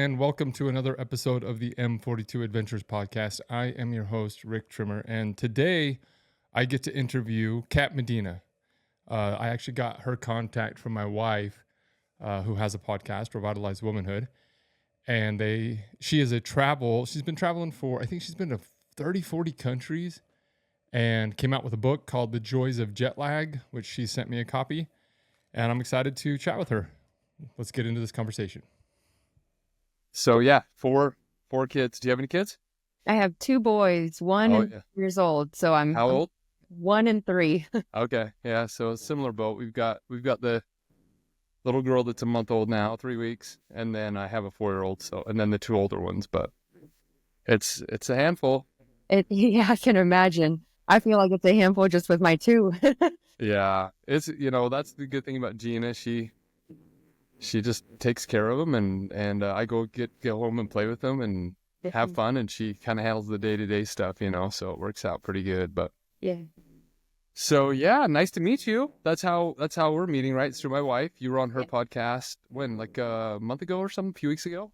and welcome to another episode of the M42 Adventures podcast. I am your host, Rick Trimmer, and today I get to interview Kat Medina. I actually got her contact from my wife, who has a podcast, Revitalized Womanhood, and she's been traveling for, I think she's been to 30, 40 countries, and came out with a book called The Joys of Jet Lag, which she sent me a copy, and I'm excited to chat with her. Let's get into this conversation. So yeah, four kids. Do you have any kids? I have two boys, years old. So I'm How old? 1 and 3. Okay, yeah. So a similar boat. We've got the little girl that's a month old now, 3 weeks, and then I have a 4-year-old. So and then the 2 older ones. But it's a handful. Yeah, I can imagine. I feel like it's a handful just with my 2. Yeah, it's that's the good thing about Gina. She just takes care of them, and I go get home and play with them and have fun, and she kind of handles the day-to-day stuff, so it works out pretty good. But yeah. So yeah, nice to meet you. That's how we're meeting, right? It's through my wife. You were on her podcast when, like a month ago or something, a few weeks ago?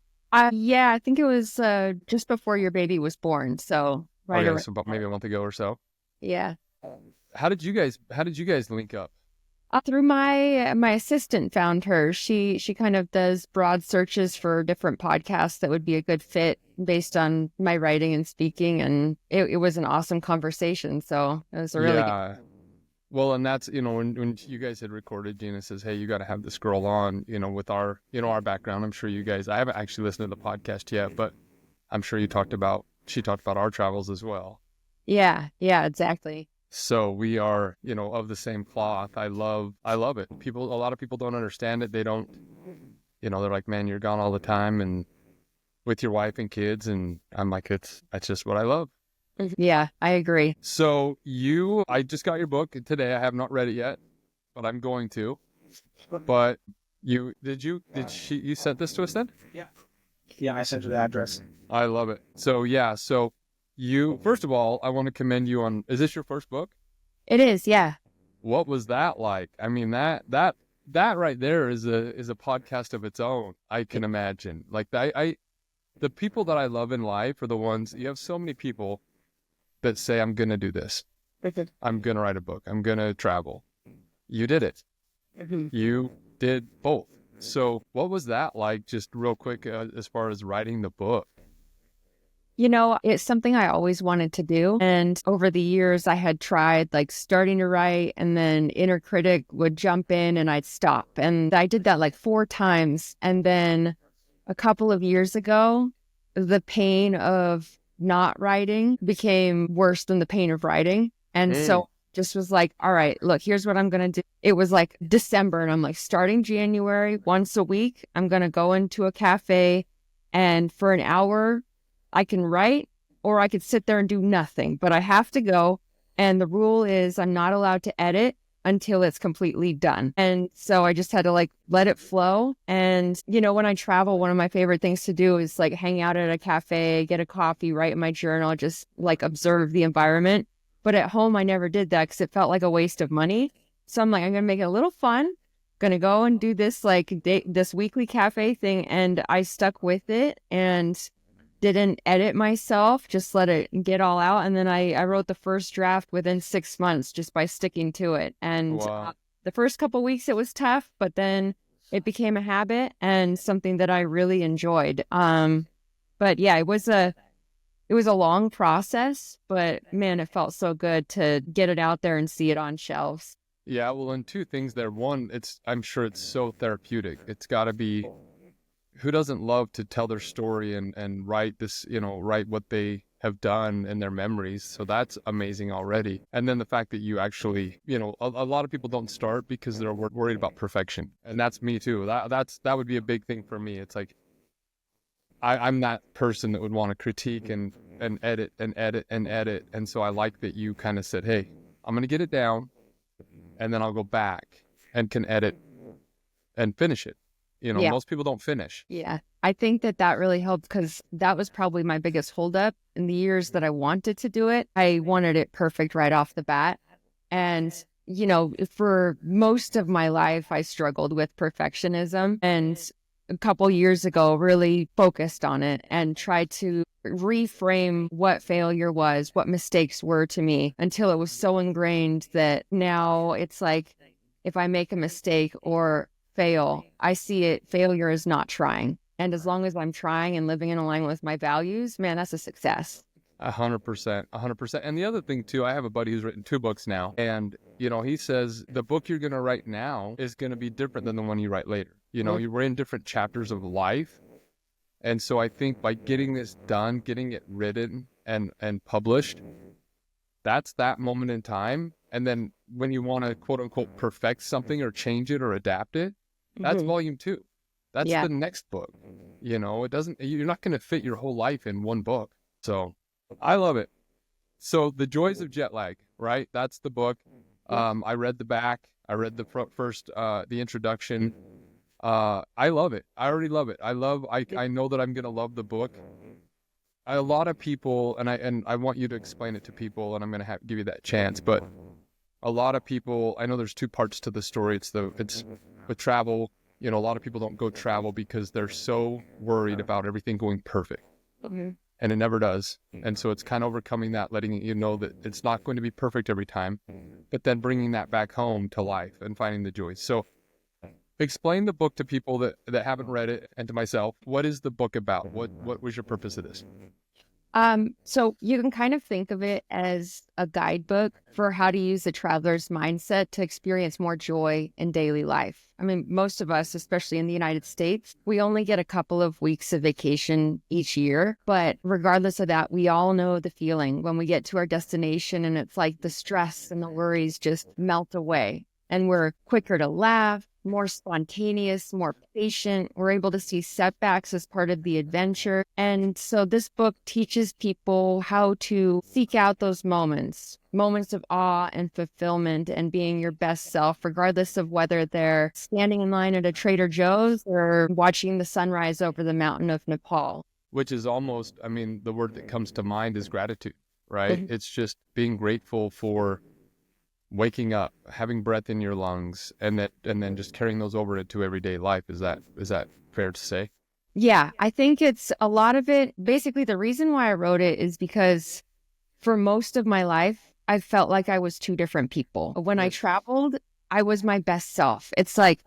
Yeah, I think it was just before your baby was born. So so about maybe a month ago or so. Yeah. How did you guys link up? Through my assistant found her. She kind of does broad searches for different podcasts that would be a good fit based on my writing and speaking, and it was an awesome conversation. So it was a really good. Well, and that's when you guys had recorded, Gina says, "Hey, you got to have this girl on." With our our background, I'm sure you guys. I haven't actually listened to the podcast yet, but I'm sure she talked about our travels as well. Yeah, exactly. So we are, of the same cloth. I love it. A lot of people don't understand it. They don't, they're like, "Man, you're gone all the time and with your wife and kids." And I'm like, that's just what I love. Yeah, I agree. So I just got your book today. I have not read it yet, but I'm going to. But you sent this to us then? Yeah, I sent you the address. I love it. So yeah, first of all, I want to commend you on, is this your first book? It is, yeah. What was that like? I mean, that right there is a podcast of its own. I can imagine. Like the people that I love in life are the ones, you have so many people that say, "I'm going to do this. I'm going to write a book. I'm going to travel." You did it. You did both. So what was that like, just real quick, as far as writing the book? It's something I always wanted to do. And over the years, I had tried starting to write, and then inner critic would jump in and I'd stop. And I did that 4 times. And then a couple of years ago, the pain of not writing became worse than the pain of writing. And so just was like, all right, look, here's what I'm going to do. It was December, and I'm starting January, once a week, I'm going to go into a cafe, and for an hour, I can write, or I could sit there and do nothing, but I have to go. And the rule is I'm not allowed to edit until it's completely done. And so I just had to let it flow. And, when I travel, one of my favorite things to do is hang out at a cafe, get a coffee, write in my journal, just observe the environment. But at home, I never did that because it felt like a waste of money. So I'm I'm going to make it a little fun. Going to go and do this this weekly cafe thing. And I stuck with it and didn't edit myself, just let it get all out. And then I wrote the first draft within 6 months just by sticking to it. And wow. The first couple of weeks it was tough, but then it became a habit and something that I really enjoyed. But yeah, it was a long process, but man, it felt so good to get it out there and see it on shelves. Yeah, well, and 2 things there. One, I'm sure it's so therapeutic. It's got to be. Who doesn't love to tell their story and write this, write what they have done and their memories? So that's amazing already. And then the fact that you actually, a lot of people don't start because they're worried about perfection. And that's me too. That would be a big thing for me. It's like, I'm that person that would want to critique and edit and edit and edit. And so I like that you kind of said, "Hey, I'm going to get it down and then I'll go back and can edit and finish it." Yeah. Most people don't finish. Yeah. I think that really helped because that was probably my biggest holdup in the years that I wanted to do it. I wanted it perfect right off the bat. And, for most of my life, I struggled with perfectionism. And a couple years ago really focused on it and tried to reframe what failure was, what mistakes were to me, until it was so ingrained that now it's like, if I make a mistake or fail, I see it, failure is not trying. And as long as I'm trying and living in alignment with my values, man, that's a success. 100%, 100%. And the other thing too, I have a buddy who's written 2 books now, and he says the book you're going to write now is going to be different than the one you write later. We're in different chapters of life. And so I think by getting this done, getting it written and published, that's that moment in time. And then when you want to quote unquote perfect something or change it or adapt it, that's volume 2. That's the next book. You're not going to fit your whole life in one book. So I love it. So The Joys of Jet Lag, right? That's the book. I read the back. I read the first, the introduction. I love it. I already love it. I know that I'm going to love the book. A lot of people, and I want you to explain it to people, and I'm going to give you that chance, but a lot of people, I know there's 2 parts to the story. It's with travel. A lot of people don't go travel because they're so worried about everything going perfect. And it never does. And so it's kind of overcoming that, letting you know that it's not going to be perfect every time, but then bringing that back home to life and finding the joy. So explain the book to people that haven't read it, and to myself. What is the book about? What was your purpose of this? So you can kind of think of it as a guidebook for how to use the traveler's mindset to experience more joy in daily life. I mean, most of us, especially in the United States, we only get a couple of weeks of vacation each year. But regardless of that, we all know the feeling when we get to our destination and it's like the stress and the worries just melt away. And we're quicker to laugh, more spontaneous, more patient. We're able to see setbacks as part of the adventure. And so this book teaches people how to seek out those moments of awe and fulfillment and being your best self, regardless of whether they're standing in line at a Trader Joe's or watching the sunrise over the mountain of Nepal. Which is almost, the word that comes to mind is gratitude, right? It's just being grateful for waking up, having breath in your lungs, and then just carrying those over into everyday life. Is that fair to say? Yeah, I think it's a lot of it. Basically, the reason why I wrote it is because for most of my life, I felt like I was 2 different people. When I traveled, I was my best self. It's like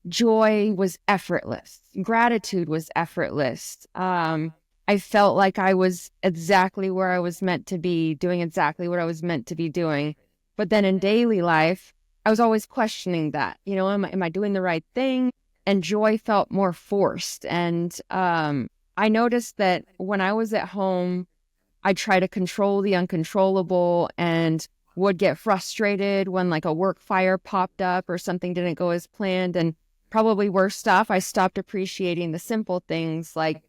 joy was effortless. Gratitude was effortless. I felt like I was exactly where I was meant to be, doing exactly what I was meant to be doing. But then in daily life, I was always questioning that, am I doing the right thing? And joy felt more forced. And I noticed that when I was at home, I try to control the uncontrollable and would get frustrated when like a work fire popped up or something didn't go as planned. And probably worse stuff, I stopped appreciating the simple things like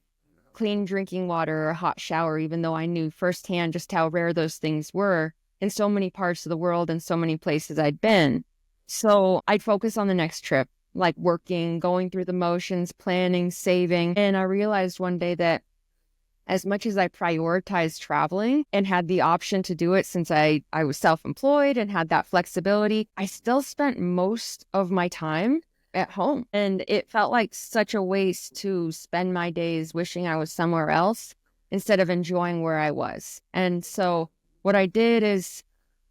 clean drinking water or a hot shower, even though I knew firsthand just how rare those things were in so many parts of the world and so many places I'd been. So I'd focus on the next trip, like working, going through the motions, planning, saving. And I realized one day that as much as I prioritized traveling and had the option to do it since I was self-employed and had that flexibility, I still spent most of my time at home. And it felt like such a waste to spend my days wishing I was somewhere else instead of enjoying where I was. And so what I did is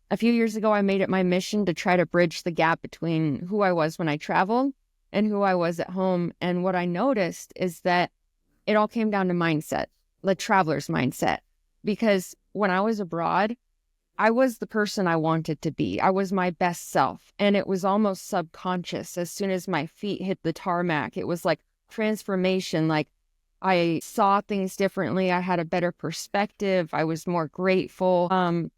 a few years ago, I made it my mission to try to bridge the gap between who I was when I traveled and who I was at home. And what I noticed is that it all came down to mindset, the traveler's mindset. Because when I was abroad, I was the person I wanted to be. I was my best self. And it was almost subconscious. As soon as my feet hit the tarmac, it was like transformation. Like I saw things differently. I had a better perspective. I was more grateful. And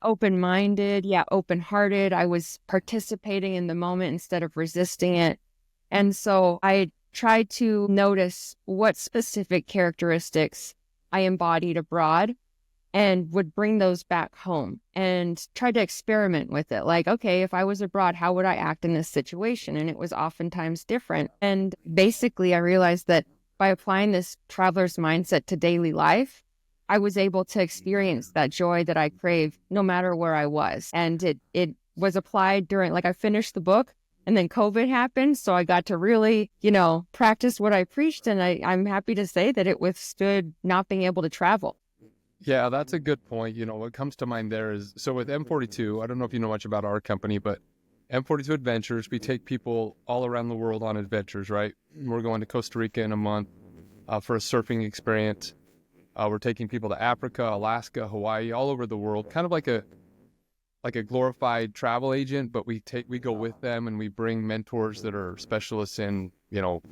open-minded. Yeah. Open-hearted. I was participating in the moment instead of resisting it. And so I tried to notice what specific characteristics I embodied abroad and would bring those back home and try to experiment with it. Like, okay, if I was abroad, how would I act in this situation? And it was oftentimes different. And basically, I realized that by applying this traveler's mindset to daily life, I was able to experience that joy that I crave no matter where I was. And it was applied during, like I finished the book And then COVID happened. So I got to really, practice what I preached. And I'm happy to say that it withstood not being able to travel. Yeah, that's a good point. What comes to mind there is, so with M42, I don't know if you know much about our company, but M42 Adventures, we take people all around the world on adventures, right? We're going to Costa Rica in a month for a surfing experience. We're taking people to Africa, Alaska, Hawaii, all over the world, kind of like a glorified travel agent, but we go with them and we bring mentors that are specialists in,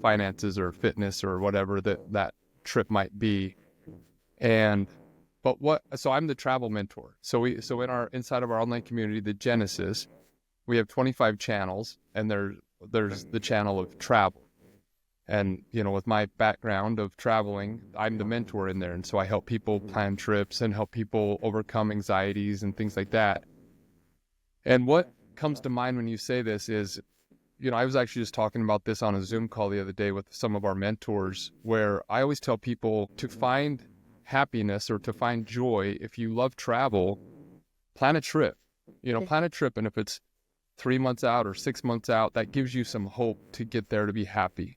finances or fitness or whatever that trip might be. So I'm the travel mentor. So inside of our online community, the Genesis, we have 25 channels, and there's the channel of travel. And, with my background of traveling, I'm the mentor in there. And so I help people plan trips and help people overcome anxieties and things like that. And what comes to mind when you say this is, I was actually just talking about this on a Zoom call the other day with some of our mentors, where I always tell people to find happiness or to find joy. If you love travel, plan a trip, plan a trip. And if it's 3 months out or 6 months out, that gives you some hope to get there to be happy.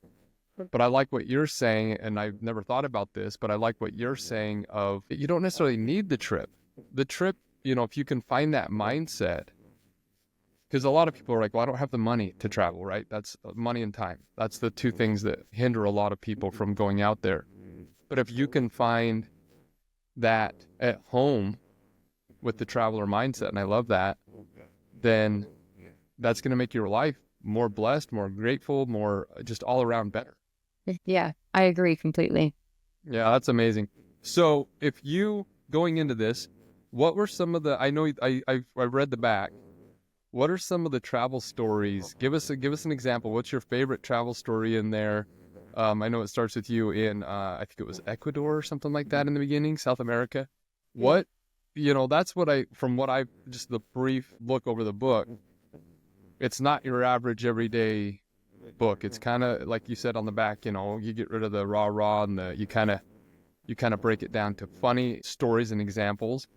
But I like what you're saying, and I've never thought about this, but I like what you're saying of you don't necessarily need the trip. The trip, if you can find that mindset, because a lot of people are like, well, I don't have the money to travel, right? That's money and time. That's the two things that hinder a lot of people from going out there. But if you can find that at home with the traveler mindset, and I love that, then that's going to make your life more blessed, more grateful, more just all around better. Yeah, I agree completely. Yeah, that's amazing. So if you, going into this, what were some of the, I know I read the back, what are some of the travel stories? Give us an example. What's your favorite travel story in there? I know it starts with you in, I think it was Ecuador or something like that in the beginning, South America. What, that's what just the brief look over the book. It's not your average everyday book. It's kind of like you said on the back, you get rid of the rah and you kind of break it down to funny stories and examples.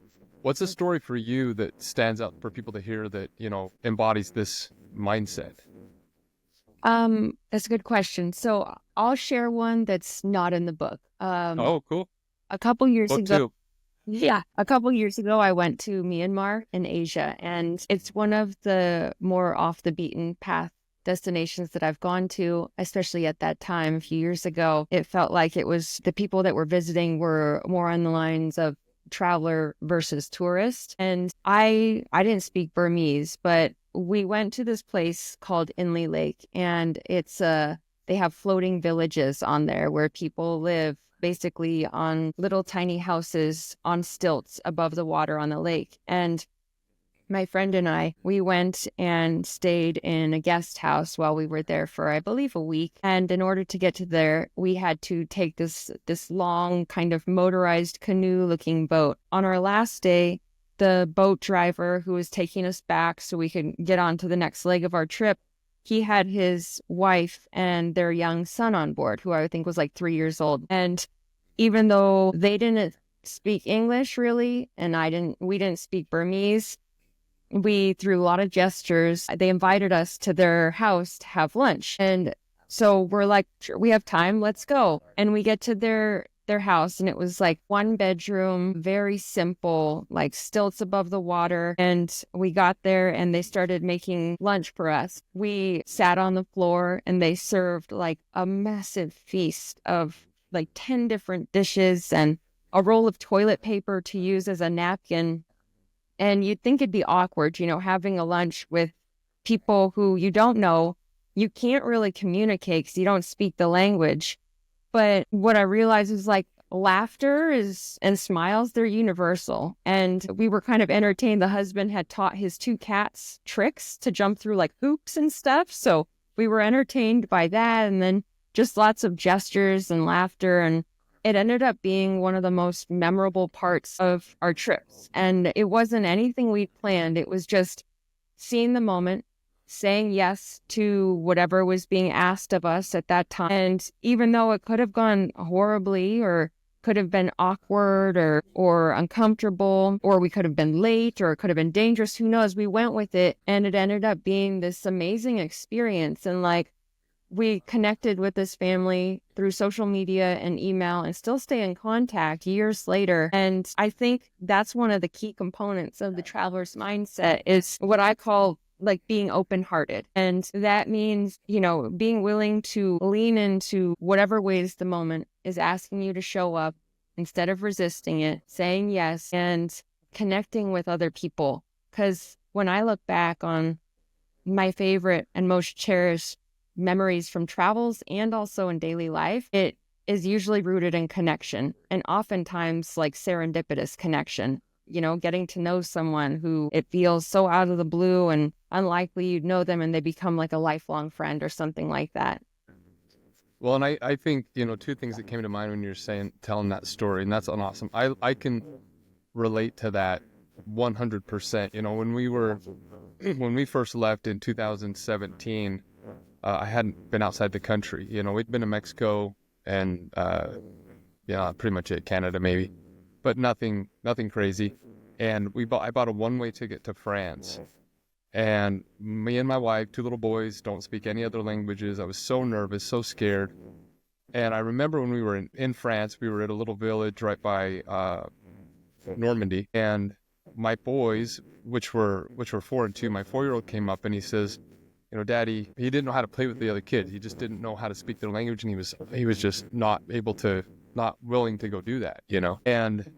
What's a story for you that stands out for people to hear that, embodies this mindset? That's a good question. So I'll share one that's not in the book. Oh, cool. A couple years Book ago. two. Yeah, a couple years ago, I went to Myanmar in Asia, and it's one of the more off the beaten path destinations that I've gone to, especially at that time, a few years ago. It felt like it was the people that were visiting were more on the lines of traveler versus tourist. And I didn't speak Burmese, but we went to this place called Inle Lake, and they have floating villages on there where people live basically on little tiny houses on stilts above the water on the lake. And my friend and I, we went and stayed in a guest house while we were there for, I believe, a week. And in order to get to there, we had to take this long kind of motorized canoe-looking boat. On our last day, the boat driver who was taking us back so we could get on to the next leg of our trip, he had his wife and their young son on board, who I think was like 3 years old. And even though they didn't speak English really, and we didn't speak Burmese, we, through a lot of gestures, they invited us to their house to have lunch. And so we're like, sure, we have time, let's go. And we get to their house, and it was like 1 bedroom, very simple, like stilts above the water. And we got there and they started making lunch for us. We sat on the floor and they served like a massive feast of like 10 different dishes and a roll of toilet paper to use as a napkin. And you'd think it'd be awkward, having a lunch with people who you don't know. You can't really communicate because you don't speak the language. But what I realized is like laughter and smiles, they're universal. And we were kind of entertained. The husband had taught his 2 cats tricks to jump through like hoops and stuff. So we were entertained by that. And then just lots of gestures and laughter. And it ended up being one of the most memorable parts of our trips. And it wasn't anything we planned. It was just seeing the moment, saying yes to whatever was being asked of us at that time. And even though it could have gone horribly or could have been awkward or uncomfortable, or we could have been late, or it could have been dangerous. Who knows? We went with it, and it ended up being this amazing experience. And like, we connected with this family through social media and email and still stay in contact years later. And I think that's one of the key components of the traveler's mindset is what I call like being open-hearted. And that means, being willing to lean into whatever ways the moment is asking you to show up instead of resisting it, saying yes, and connecting with other people. Because when I look back on my favorite and most cherished memories from travels and also in daily life, it is usually rooted in connection, and oftentimes like serendipitous connection. Getting to know someone who it feels so out of the blue and unlikely you'd know them, and they become like a lifelong friend or something like that. Well, and I think, two things that came to mind when you're telling that story, and that's awesome. I can relate to that 100%. When we first left in 2017, I hadn't been outside the country. We'd been to Mexico and, pretty much it, Canada maybe, but nothing crazy. And I bought a one-way ticket to France. And me and my wife, two little boys, don't speak any other languages. I was so nervous, so scared. And I remember when we were in France, we were at a little village right by Normandy. And my boys, which were 4 and 2, my 4-year-old came up and he says, Daddy, he didn't know how to play with the other kids. He just didn't know how to speak their language, and he was just not willing to go do that, And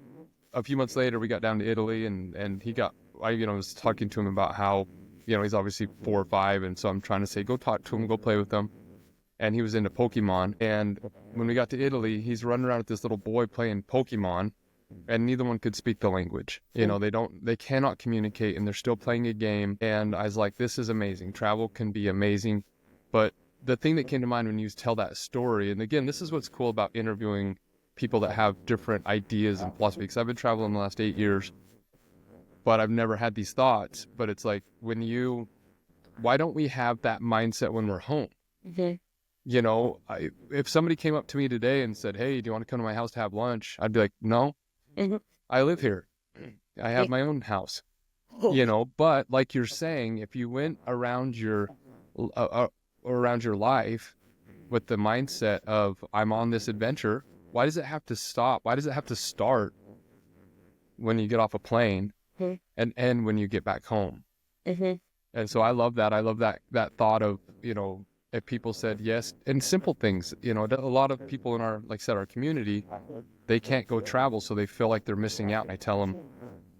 a few months later, we got down to Italy, and I was talking to him about how, he's obviously 4 or 5, and so I'm trying to say, go talk to him, go play with him. And he was into Pokemon, and when we got to Italy, he's running around with this little boy playing Pokemon, and neither one could speak the language. They cannot communicate, and they're still playing a game. And I was like, this is amazing. Travel can be amazing. But the thing that came to mind when you tell that story, and again, this is what's cool about interviewing people that have different ideas and philosophy, because I've been traveling the last 8 years, but I've never had these thoughts. But it's like, why don't we have that mindset when we're home? Mm-hmm. If somebody came up to me today and said, hey, do you want to come to my house to have lunch? I'd be like, no. Mm-hmm. I live here. I have my own house, but like you're saying, if you went around your life with the mindset of I'm on this adventure, why does it have to stop? Why does it have to start when you get off a plane and end when you get back home? Mm-hmm. And so I love that. I love that thought of, if people said yes, and simple things, a lot of people in our community, they can't go travel, so they feel like they're missing out. And I tell them,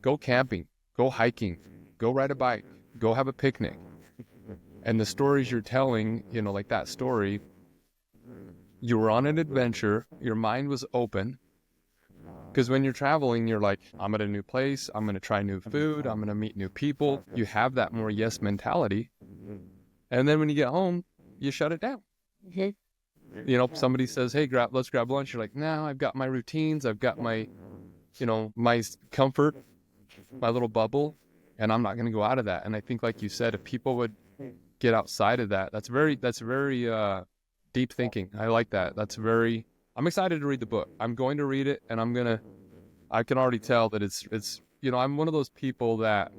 go camping, go hiking, go ride a bike, go have a picnic. And the stories you're telling, like that story, you were on an adventure, your mind was open. Because when you're traveling, you're like, I'm at a new place, I'm going to try new food, I'm going to meet new people. You have that more yes mentality. And then when you get home, you shut it down. Mm-hmm. Somebody says, hey, let's grab lunch. You're like, no, I've got my routines. I've got my, my comfort, my little bubble, and I'm not going to go out of that. And I think, like you said, if people would get outside of that, that's very deep thinking. I like that. I'm excited to read the book. I'm going to read it, and I can already tell that it's, I'm one of those people that,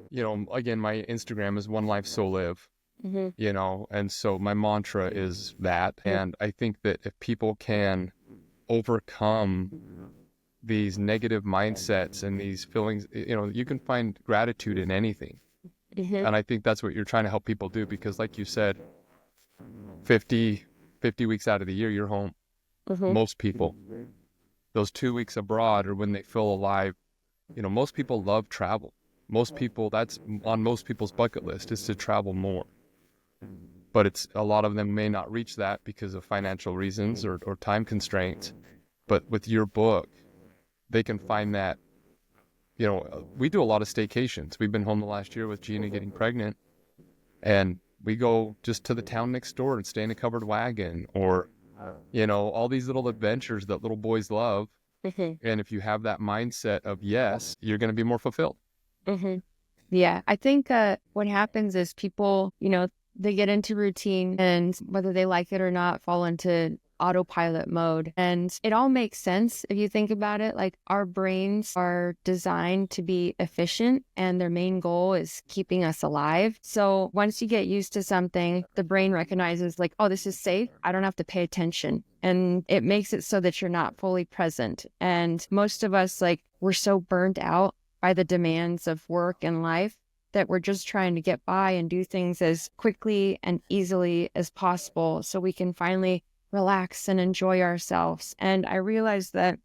again, my Instagram is One Life So Live. Mm-hmm. And so my mantra is that. And I think that if people can overcome these negative mindsets and these feelings, you can find gratitude in anything. Mm-hmm. And I think that's what you're trying to help people do, because like you said, 50 weeks out of the year, you're home. Mm-hmm. Most people, those 2 weeks abroad are when they feel alive. Most people love travel. Most people, that's on most people's bucket list, is to travel more. But a lot of them may not reach that because of financial reasons or time constraints. But with your book, they can find that, we do a lot of staycations. We've been home the last year with Gina getting pregnant, and we go just to the town next door and stay in a covered wagon, or, all these little adventures that little boys love. Mm-hmm. And if you have that mindset of yes, you're going to be more fulfilled. Mm-hmm. Yeah, I think what happens is people, they get into routine, and whether they like it or not, fall into autopilot mode. And it all makes sense if you think about it. Like, our brains are designed to be efficient, and their main goal is keeping us alive. So once you get used to something, the brain recognizes like, oh, this is safe. I don't have to pay attention. And it makes it so that you're not fully present. And most of us, like, we're so burnt out by the demands of work and life that we're just trying to get by and do things as quickly and easily as possible so we can finally relax and enjoy ourselves. And I realized that,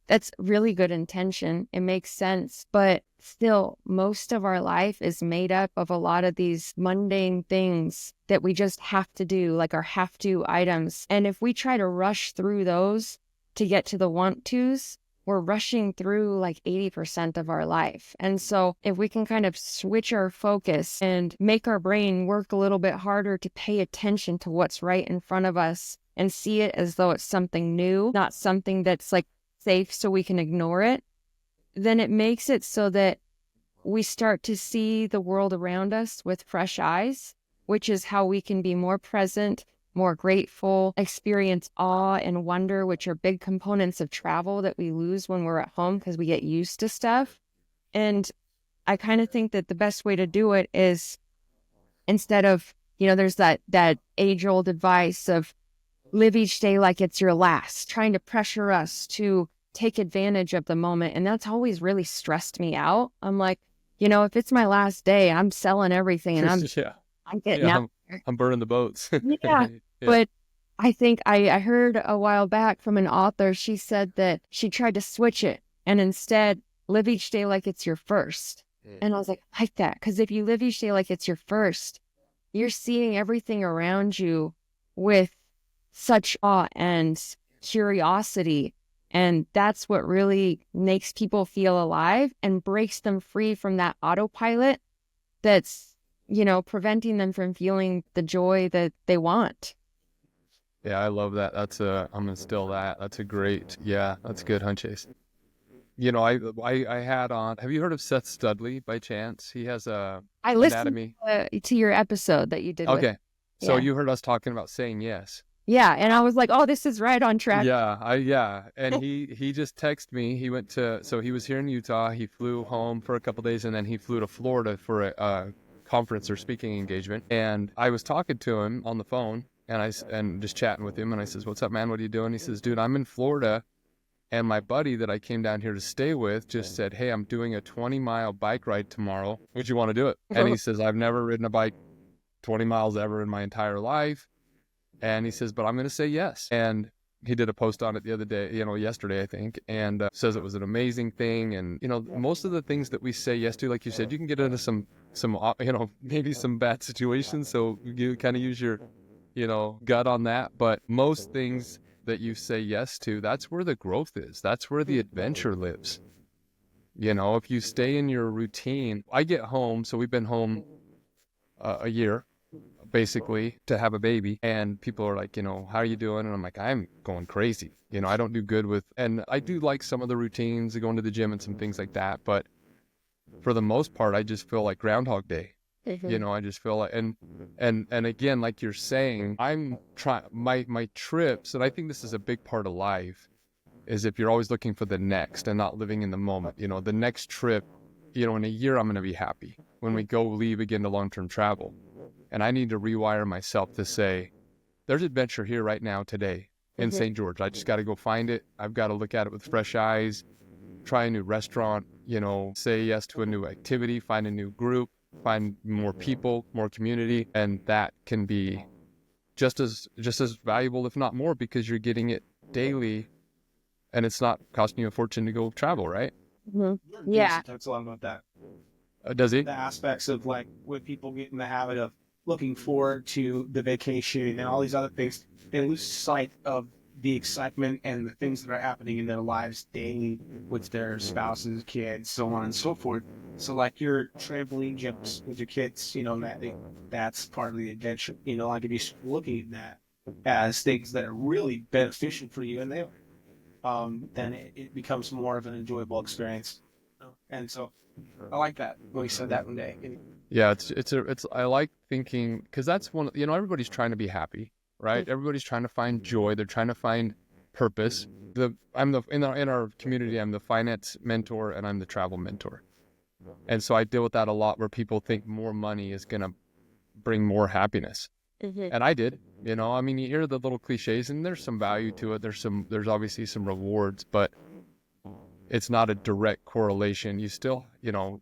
that's really good intention. It makes sense. But still, most of our life is made up of a lot of these mundane things that we just have to do, like our have to items. And if we try to rush through those to get to the want tos, we're rushing through like 80% of our life. And so if we can kind of switch our focus and make our brain work a little bit harder to pay attention to what's right in front of us and see it as though it's something new, not something that's like safe so we can ignore it, then it makes it so that we start to see the world around us with fresh eyes, which is how we can be more present, more grateful, experience awe and wonder, which are big components of travel that we lose when we're at home because we get used to stuff. And I kind of think that the best way to do it is, instead of, there's that age-old advice of live each day like it's your last, trying to pressure us to take advantage of the moment. And that's always really stressed me out. I'm like, if it's my last day, I'm selling everything and I'm getting out. I'm burning the boats. Yeah. But I think I heard a while back from an author, she said that she tried to switch it and instead live each day like it's your first. And I was like that. Because if you live each day like it's your first, you're seeing everything around you with such awe and curiosity. And that's what really makes people feel alive and breaks them free from that autopilot that's, preventing them from feeling the joy that they want. Yeah, I love that. I'm gonna steal that. That's that's good, Hunchase. I had on, have you heard of Seth Studley by chance? He has I listened to your episode that you did. Okay. So Yeah. you heard us talking about saying yes. Yeah. And I was like, oh, this is right on track. Yeah. And he just texted me. He was here in Utah. He flew home for a couple days and then he flew to Florida for a conference or speaking engagement. And I was talking to him on the phone and just chatting with him. And I says, what's up, man? What are you doing? He says, dude, I'm in Florida. And my buddy that I came down here to stay with just said, hey, I'm doing a 20-mile bike ride tomorrow. Would you want to do it? And he says, I've never ridden a bike 20 miles ever in my entire life. And he says, but I'm going to say yes. And he did a post on it the other day, yesterday, I think, and says it was an amazing thing. And, most of the things that we say yes to, like you said, you can get into some maybe some bad situations. So you kind of use your, gut on that. But most things that you say yes to, that's where the growth is. That's where the adventure lives. If you stay in your routine, I get home. So we've been home a year, basically, to have a baby, and people are like, how are you doing? And I'm like, I'm going crazy. I don't do good with, and I do like some of the routines, going to the gym and some things like that, but for the most part, I just feel like Groundhog Day. I just feel like, and again, like you're saying, I'm trying my trips, and I think this is a big part of life, is if you're always looking for the next and not living in the moment. The next trip, in a year, I'm going to be happy when we leave again to long-term travel. And I need to rewire myself to say, there's adventure here right now today in St. George. I just got to go find it. I've got to look at it with fresh eyes, try a new restaurant, say yes to a new activity, find a new group, find more people, more community. And that can be just as valuable, if not more, because you're getting it daily and it's not costing you a fortune to go travel, right? Mm-hmm. Yeah. Talks a lot about that. Does he? The aspects of like when people get in the habit of looking forward to the vacation and all these other things, they lose sight of the excitement and the things that are happening in their lives daily with their spouses, kids, so on and so forth. So like your trampoline jumps with your kids, that's part of the adventure. Like if you're looking at that as things that are really beneficial for you, and they are, then it becomes more of an enjoyable experience. And so I like that when we said that one day. Yeah, it's I like thinking, because that's one, everybody's trying to be happy. right? Everybody's trying to find joy. They're trying to find purpose. In our community, I'm the finance mentor and I'm the travel mentor. And so I deal with that a lot, where people think more money is going to bring more happiness. And I did, you know, I mean, you hear the little cliches and there's some value to it. There's obviously some rewards, but it's not a direct correlation. You still, you know,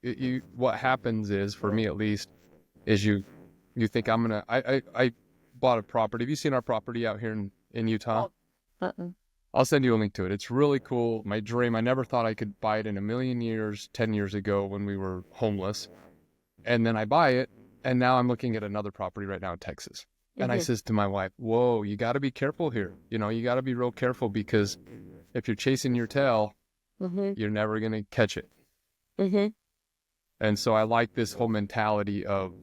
what happens is, for me at least, is you think I bought a property. Have you seen our property out here in Utah? I'll send you a link to it. It's really cool. My dream. I never thought I could buy it in a million years, 10 years ago when we were homeless. And then I buy it. And now I'm looking at another property right now in Texas. And I says to my wife, whoa, you got to be careful here. You know, you got to be real careful, because if you're chasing your tail, you're never going to catch it. And so I like this whole mentality of,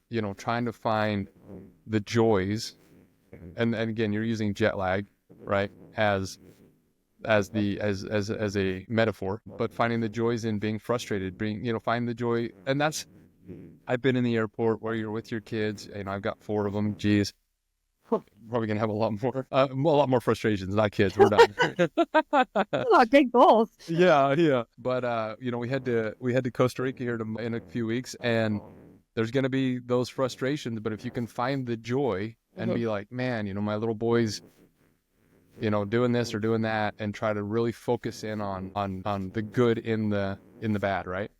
you know, trying to find the joys. And again, you're using jet lag, right, as a metaphor, but finding the joys in being frustrated, find the joy. And I've been in the airport where you're with your kids, and I've got 4 of them. Geez, probably gonna have a lot more frustrations. Not kids, we're done. Big goals. Yeah. But you know, we head to Costa Rica here in a few weeks, and there's gonna be those frustrations. But if you can find the joy and be like, man, you know, my little boy's, you know, doing this or doing that, and try to really focus in on the good in the bad, right?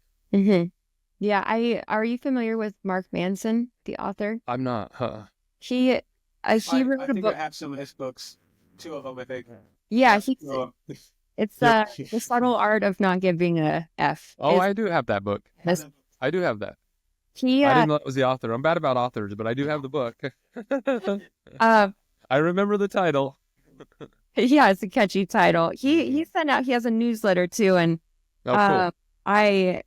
Yeah, are you familiar with Mark Manson, the author? I'm not, He wrote I a think book. I have some of his books, 2 of them, I think. Yeah, it's Yep. The Subtle Art of Not Giving a F. Oh, I do have that book. I do have that. I didn't know that was the author. I'm bad about authors, but I do have the book. I remember the title. Yeah, it's a catchy title. He sent out. He has a newsletter too, and Oh, cool.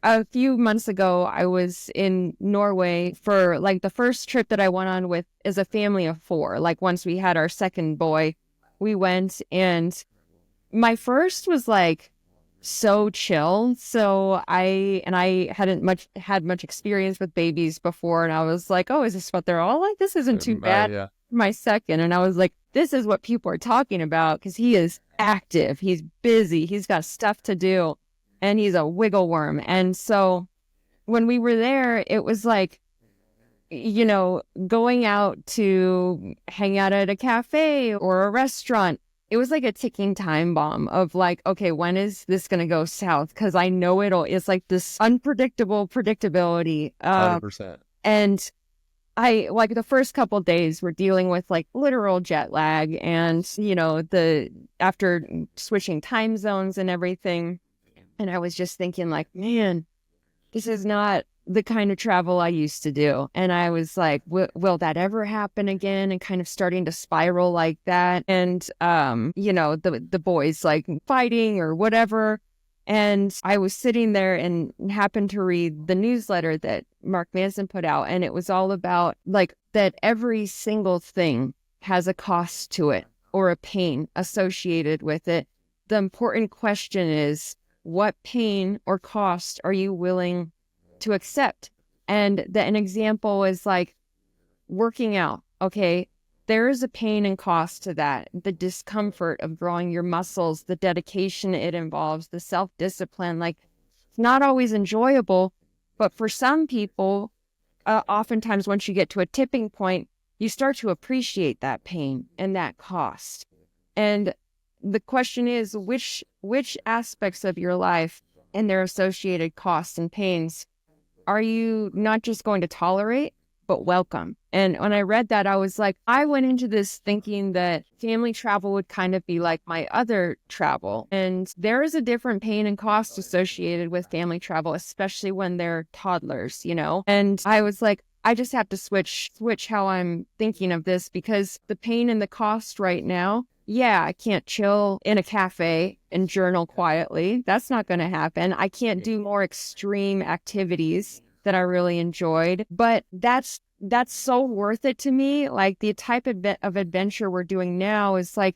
A few months ago, I was in Norway for like the first trip that I went on with as a family of 4. Like once we had our second boy, we went, and my first was like so chill. So I hadn't had much experience with babies before, and I was like, oh, is this what they're all like? This isn't too bad. Yeah. My second, and I was like, this is what people are talking about, because he is active, he's busy, he's got stuff to do, and he's a wiggle worm. And so when we were there, it was like, you know, going out to hang out at a cafe or a restaurant, it was like a ticking time bomb of like, okay, when is this going to go south? Because I know it's like this unpredictable predictability. 100%. And I, like, the first couple days we're dealing with like literal jet lag, and, you know, after switching time zones and everything. And I was just thinking like, man, this is not the kind of travel I used to do. And I was like, will that ever happen again? And kind of starting to spiral like that. And, you know, the boys like fighting or whatever. And I was sitting there and happened to read the newsletter that Mark Manson put out. And it was all about like that every single thing has a cost to it or a pain associated with it. The important question is, what pain or cost are you willing to accept? And an example is like working out. Okay, there is a pain and cost to that. The discomfort of growing your muscles, the dedication it involves, the self-discipline. Like, it's not always enjoyable, but for some people, oftentimes once you get to a tipping point, you start to appreciate that pain and that cost. And the question is, which aspects of your life and their associated costs and pains are you not just going to tolerate, but welcome? And when I read that, I was like, I went into this thinking that family travel would kind of be like my other travel. And there is a different pain and cost associated with family travel, especially when they're toddlers, you know? And I was like, I just have to switch how I'm thinking of this, because the pain and the cost right now, yeah, I can't chill in a cafe and journal quietly. That's not going to happen. I can't do more extreme activities that I really enjoyed, but that's so worth it to me. Like the type of adventure we're doing now is like,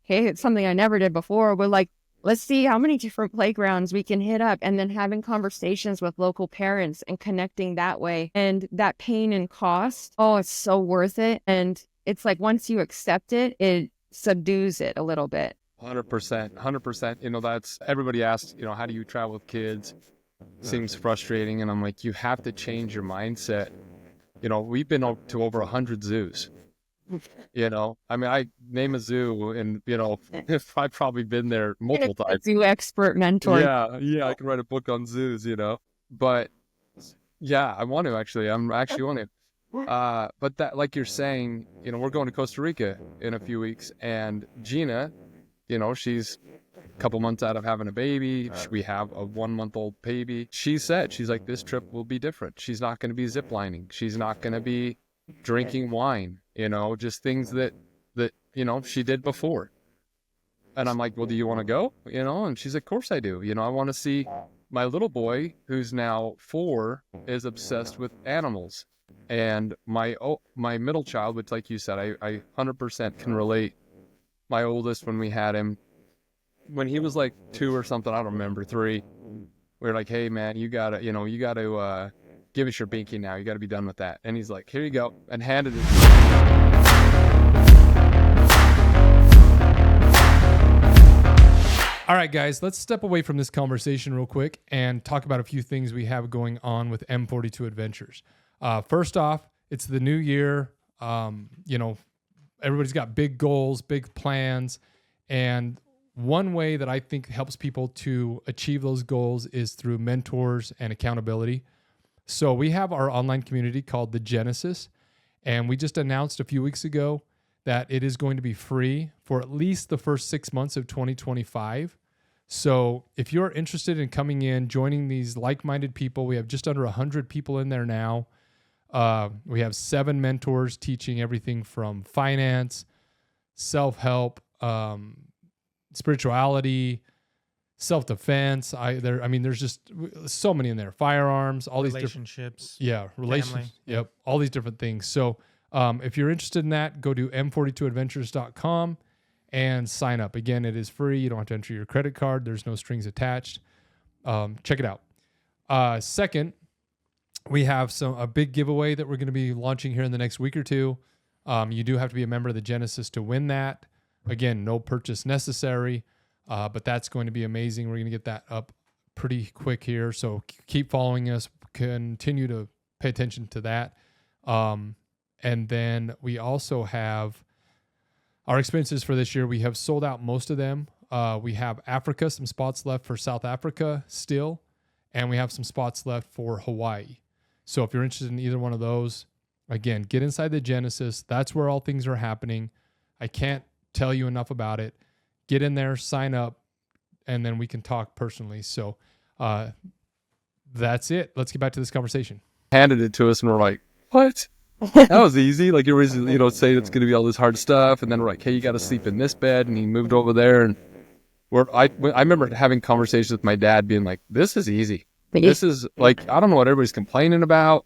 hey, it's something I never did before. We're like, let's see how many different playgrounds we can hit up, and then having conversations with local parents and connecting that way. And that pain and cost, oh, it's so worth it. And it's like once you accept it, it subdues it a little bit. 100%. You know, that's, everybody asks, you know, how do you travel with kids? Seems frustrating. And I'm like, you have to change your mindset. You know, we've been to over 100 zoos. You know, I mean, I name a zoo and, you know, I've probably been there multiple times. Zoo expert mentor. Yeah, I can write a book on zoos, you know. But yeah, I want to actually. I'm actually want to. But that, like you're saying, you know, we're going to Costa Rica in a few weeks, and Gina, you know, she's a couple months out of having a baby. We have a 1-month-old baby. She said, she's like, this trip will be different. She's not going to be ziplining. She's not going to be drinking wine, you know, just things that, you know, she did before. And I'm like, well, do you want to go? You know, and she's like, of course I do. You know, I want to see my little boy, who's now 4, is obsessed with animals. And my middle child, which, like you said, I 100% can relate. My oldest, when we had him, when he was like 2 or something, I don't remember, 3, we were like, hey man, you gotta give us your binky now. You gotta be done with that. And he's like, here you go, and handed it to me. All right, guys, let's step away from this conversation real quick and talk about a few things we have going on with M42 Adventures. First off, it's the new year. You know, everybody's got big goals, big plans. And one way that I think helps people to achieve those goals is through mentors and accountability. So we have our online community called The Genesis, and we just announced a few weeks ago that it is going to be free for at least the first 6 months of 2025. So if you're interested in coming in, joining these like-minded people, we have just under 100 people in there now. We have 7 mentors teaching everything from finance, self-help, spirituality, self-defense. There's just so many in there. Firearms, all these relationships. Relationships. Yep, all these different things. So if you're interested in that, go to m42adventures.com and sign up. Again, it is free. You don't have to enter your credit card. There's no strings attached. Check it out. Second, we have a big giveaway that we're going to be launching here in the next week or two. You do have to be a member of the Genesis to win that. Again, no purchase necessary, but that's going to be amazing. We're going to get that up pretty quick here. So keep following us. Continue to pay attention to that. And then we also have our expenses for this year. We have sold out most of them. We have Africa, some spots left for South Africa still, and we have some spots left for Hawaii. So if you're interested in either one of those, again, get inside the Genesis. That's where all things are happening. I can't tell you enough about it. Get in there, sign up, and then we can talk personally. So that's it. Let's get back to this conversation. Handed it to us, and we're like, what? That was easy. Like, you always, you know, say it's going to be all this hard stuff, and then we're like, hey, you got to sleep in this bed, and he moved over there, and I remember having conversations with my dad, being like, this is easy. This is like, I don't know what everybody's complaining about.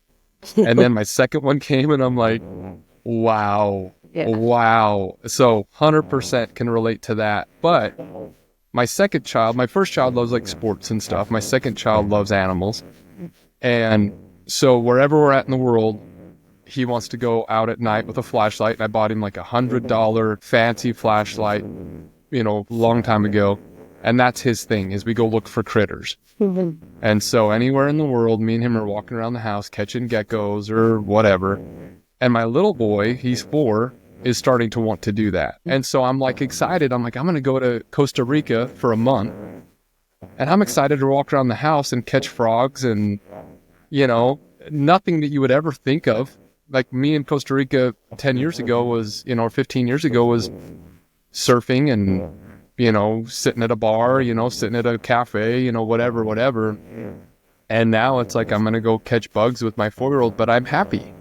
And then my second one came, and I'm like, wow. Yeah. Wow. So 100% can relate to that. But my second child, my first child loves like sports and stuff. My second child loves animals. And so wherever we're at in the world, he wants to go out at night with a flashlight. And I bought him like $100 fancy flashlight, you know, a long time ago. And that's his thing, is we go look for critters. Mm-hmm. And so anywhere in the world, me and him are walking around the house, catching geckos or whatever. And my little boy, he's 4, is starting to want to do that. And so I'm like excited. I'm like, I'm going to go to Costa Rica for a month. And I'm excited to walk around the house and catch frogs and, you know, nothing that you would ever think of. Like me in Costa Rica 10 years ago was, you know, 15 years ago was surfing and, you know, sitting at a bar, you know, sitting at a cafe, you know, whatever. And now it's like, I'm going to go catch bugs with my 4-year-old, but I'm happy.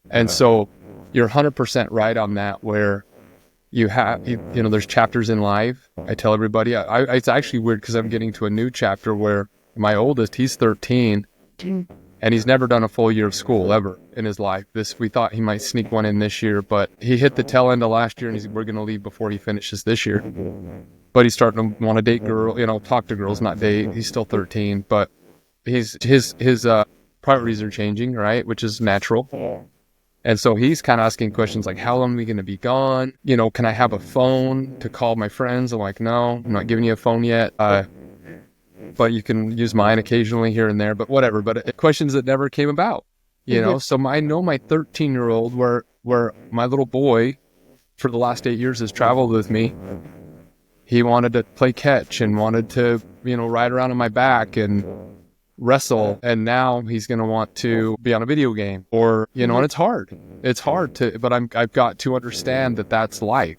And so you're 100% right on that, where you have, you know, there's chapters in life. I tell everybody, it's actually weird because I'm getting to a new chapter where my oldest, he's 13, and he's never done a full year of school ever in his life. We thought he might sneak one in this year, but he hit the tail end of last year, and we're going to leave before he finishes this year. But he's starting to want to date girl, you know, talk to girls, not date. He's still 13, but his priorities are changing, right? Which is natural. And so he's kind of asking questions like, how long are we going to be gone? You know, can I have a phone to call my friends? I'm like, no, I'm not giving you a phone yet. But you can use mine occasionally here and there, but whatever. But questions that never came about, you know? So I know my 13-year-old where my little boy for the last 8 years has traveled with me. He wanted to play catch and wanted to, you know, ride around on my back and wrestle, and now he's going to want to be on a video game, or you know, and it's hard to, but I've got to understand that that's life.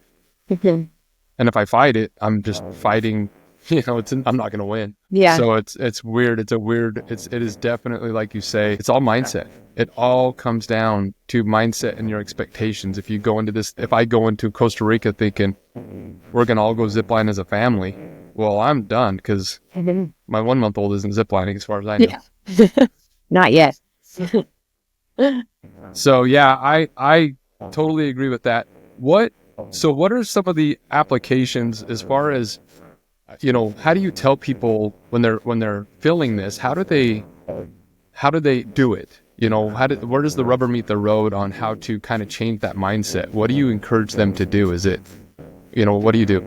And if I fight it, I'm just fighting, you know, I'm not going to win. Yeah. So it's weird. It is definitely, like you say, it's all mindset. It all comes down to mindset and your expectations. If I go into Costa Rica thinking we're going to all go zipline as a family, well, I'm done, because my 1-month-old isn't ziplining as far as I know. Yeah. Not yet. So yeah, I totally agree with that. What are some of the applications as far as, you know, how do you tell people when they're feeling this, how do they do it? You know, where does the rubber meet the road on how to kind of change that mindset? What do you encourage them to do? Is it, you know, what do you do?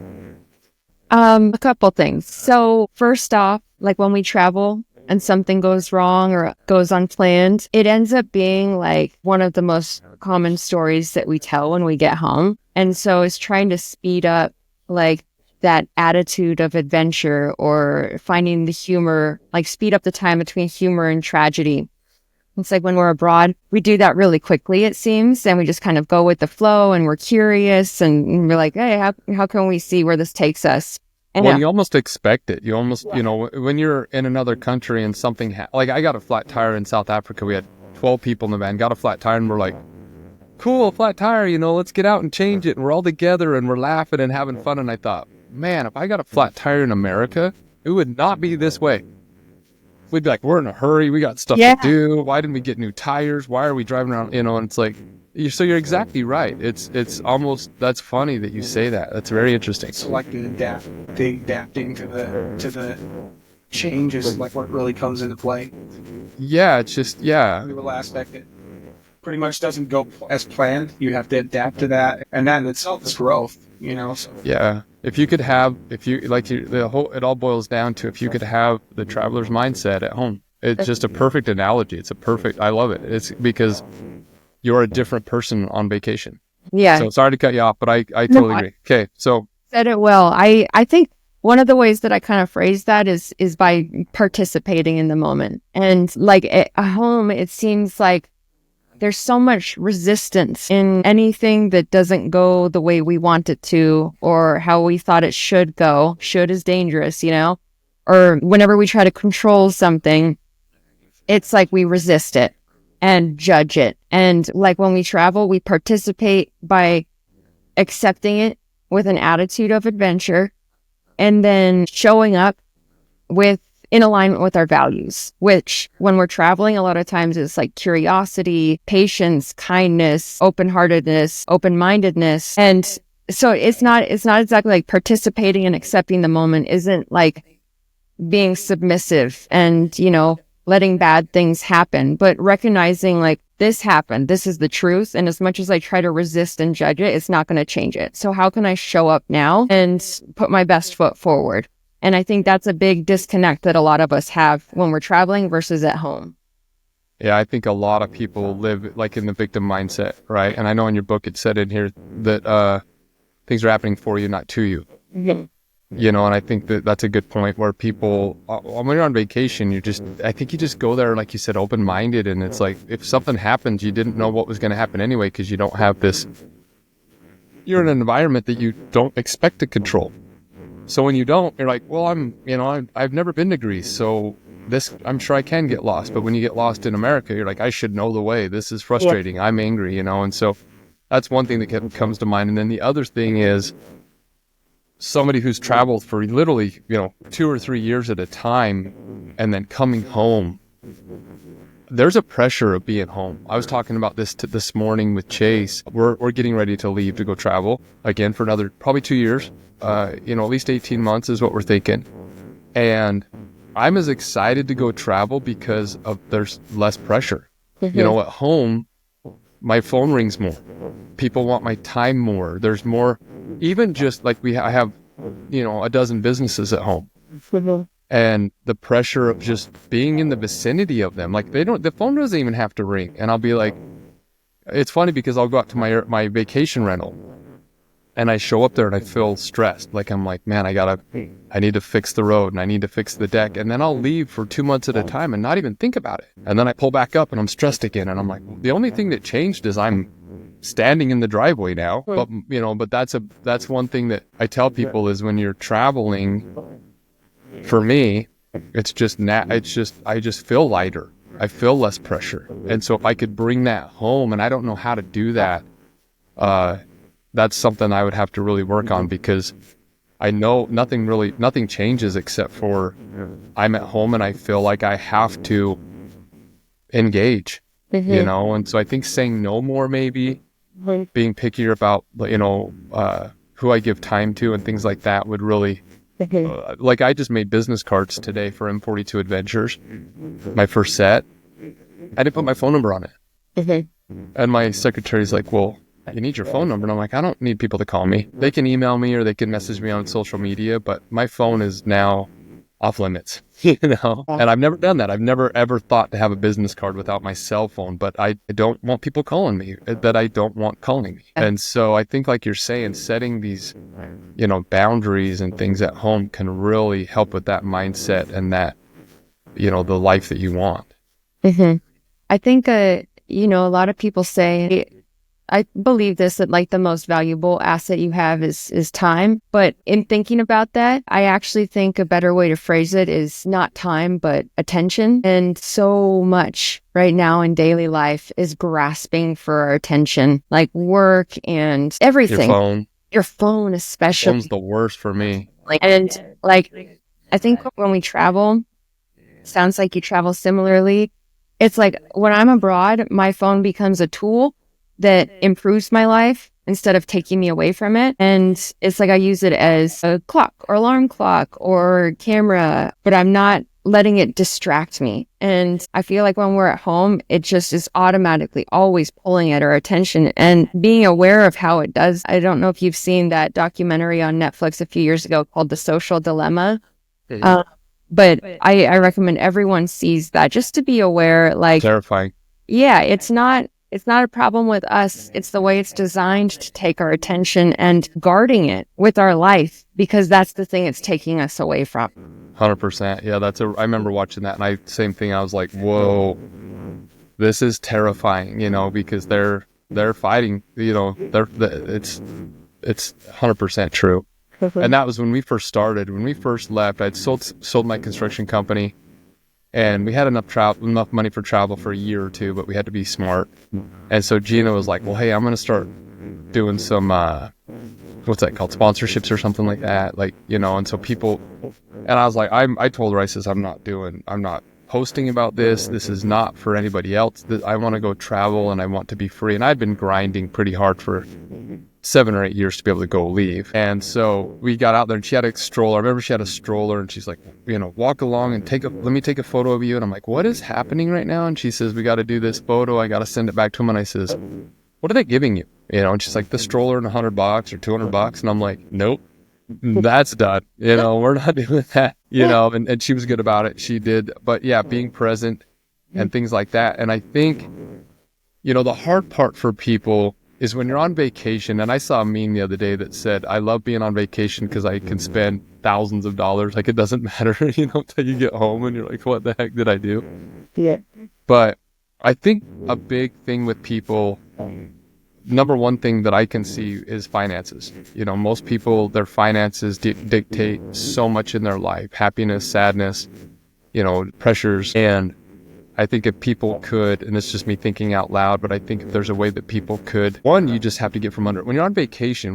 A couple things. So first off, like when we travel and something goes wrong or goes unplanned, it ends up being like one of the most common stories that we tell when we get home. And so it's trying to speed up like that attitude of adventure, or finding the humor, like speed up the time between humor and tragedy. It's like when we're abroad, we do that really quickly, it seems, and we just kind of go with the flow, and we're curious, and we're like, hey, how can we see where this takes us? And well, you almost expect it. You almost, you know, when you're in another country and something, like I got a flat tire in South Africa. We had 12 people in the van, got a flat tire, and we're like, cool, flat tire, you know, let's get out and change it. And we're all together and we're laughing and having fun. And I thought, man, if I got a flat tire in America, it would not be this way. We'd be like, we're in a hurry. We got stuff to do. Why didn't we get new tires? Why are we driving around? You know, and it's like, so you're exactly right. It's almost, that's funny that you say that. That's very interesting. So like adapting to the changes, like what really comes into play. Yeah, it's just, yeah. The little aspect that pretty much doesn't go as planned. You have to adapt to that, and that in itself is growth. You know. So. Yeah. It all boils down to if you could have the traveler's mindset at home. It's just a perfect analogy. I love it. It's because you're a different person on vacation. Yeah. So sorry to cut you off, but I totally agree. Okay. So said it well. I think one of the ways that I kind of phrase that is by participating in the moment. And like at home, it seems like there's so much resistance in anything that doesn't go the way we want it to, or how we thought it should go. Should is dangerous, you know? Or whenever we try to control something, it's like we resist it and judge it. And like when we travel, we participate by accepting it with an attitude of adventure, and then showing up in alignment with our values, which when we're traveling, a lot of times it's like curiosity, patience, kindness, open-heartedness, open-mindedness. And so it's not exactly like participating and accepting the moment isn't like being submissive and, you know, letting bad things happen, but recognizing like this happened, this is the truth. And as much as I try to resist and judge it, it's not going to change it. So how can I show up now and put my best foot forward? And I think that's a big disconnect that a lot of us have when we're traveling versus at home. yeah, I think a lot of people live like in the victim mindset, right? And I know in your book it said in here that things are happening for you, not to you. Mm-hmm. You know, and I think that's a good point where people, when you're on vacation, I think you just go there, like you said, open-minded. And it's like, if something happens, you didn't know what was going to happen anyway, because you don't have you're in an environment that you don't expect to control. So when you don't, you're like, well, I've never been to Greece, so I'm sure I can get lost. But when you get lost in America, you're like, I should know the way. This is frustrating. I'm angry, you know? And so that's one thing that comes to mind. And then the other thing is somebody who's traveled for literally, 2 or 3 years at a time and then coming home. There's a pressure of being home. I was talking about this morning with Chase. We're getting ready to leave to go travel again for another probably 2 years. At least 18 months is what we're thinking. And I'm as excited to go travel because there's less pressure. Mm-hmm. At home, my phone rings more. People want my time more. There's more, even just like I have, a dozen businesses at home. And the pressure of just being in the vicinity of them, like the phone doesn't even have to ring. And I'll be like, it's funny because I'll go out to my vacation rental and I show up there and I feel stressed. Like, I'm like, man, I need to fix the road and I need to fix the deck. And then I'll leave for 2 months at a time and not even think about it. And then I pull back up and I'm stressed again. And I'm like, the only thing that changed is I'm standing in the driveway now. But that's one thing that I tell people is when you're traveling, for me, it's just I just feel lighter. I feel less pressure. And so if I could bring that home, and I don't know how to do that, that's something I would have to really work on, because I know nothing changes except for I'm at home and I feel like I have to engage, and so I think saying no more, maybe being pickier about, who I give time to and things like that would really, like I just made business cards today for M42 Adventures, my first set. I didn't put my phone number on it. And my secretary's like, well, you need your phone number. And I'm like, I don't need people to call me. They can email me or they can message me on social media, but my phone is now off limits, And I've never done that. I've never ever thought to have a business card without my cell phone, but I don't want people calling me that I don't want calling me. And so I think, like you're saying, setting these, boundaries and things at home can really help with that mindset and that, the life that you want. I think, a lot of people say, I believe this, that like the most valuable asset you have is time. But in thinking about that, I actually think a better way to phrase it is not time, but attention. And so much right now in daily life is grasping for our attention, like work and everything. Your phone especially. Phone's the worst for me. I think when we travel, sounds like you travel similarly. It's like when I'm abroad, my phone becomes a tool that improves my life instead of taking me away from it. And it's like I use it as a clock or alarm clock or camera, but I'm not letting it distract me. And I feel like when we're at home, it just is automatically always pulling at our attention and being aware of how it does. I don't know if you've seen that documentary on Netflix a few years ago called The Social Dilemma. But I recommend everyone sees that just to be aware, like, terrifying. Yeah, it's not a problem with us. It's the way it's designed to take our attention and guarding it with our life, because that's the thing it's taking us away from. 100%. Yeah, I remember watching that, and same thing. I was like, whoa, this is terrifying, because they're fighting, it's 100% true. And that was when we first started. When we first left, I'd sold my construction company, and we had enough money for travel for a year or two, but we had to be smart. And so Gina was like, well, hey, I'm going to start doing some, what's that called? Sponsorships or something like that. And so people, and I was like, I told her, I says, I'm not posting about this. This is not for anybody else. I want to go travel and I want to be free. And I'd been grinding pretty hard for 7 or 8 years to be able to go leave. And so we got out there, and she had a stroller. I remember she had a stroller, and she's like, walk along and let me take a photo of you. And I'm like, what is happening right now? And she says, we got to do this photo. I got to send it back to him. And I says, what are they giving you? And she's like, the stroller and $100 or $200. And I'm like, nope, that's done. We're not doing that, and she was good about it. She did. But yeah, being present and things like that. And I think, the hard part for people is when you're on vacation. And I saw a meme the other day that said, I love being on vacation because I can spend thousands of dollars. Like, it doesn't matter, until you get home and you're like, what the heck did I do? Yeah. But I think a big thing with people, number one thing that I can see is finances. Most people, their finances dictate so much in their life, happiness, sadness, pressures. And I think if people could, and it's just me thinking out loud, but I think if there's a way that people could, one, you just have to get from under it. When you're on vacation,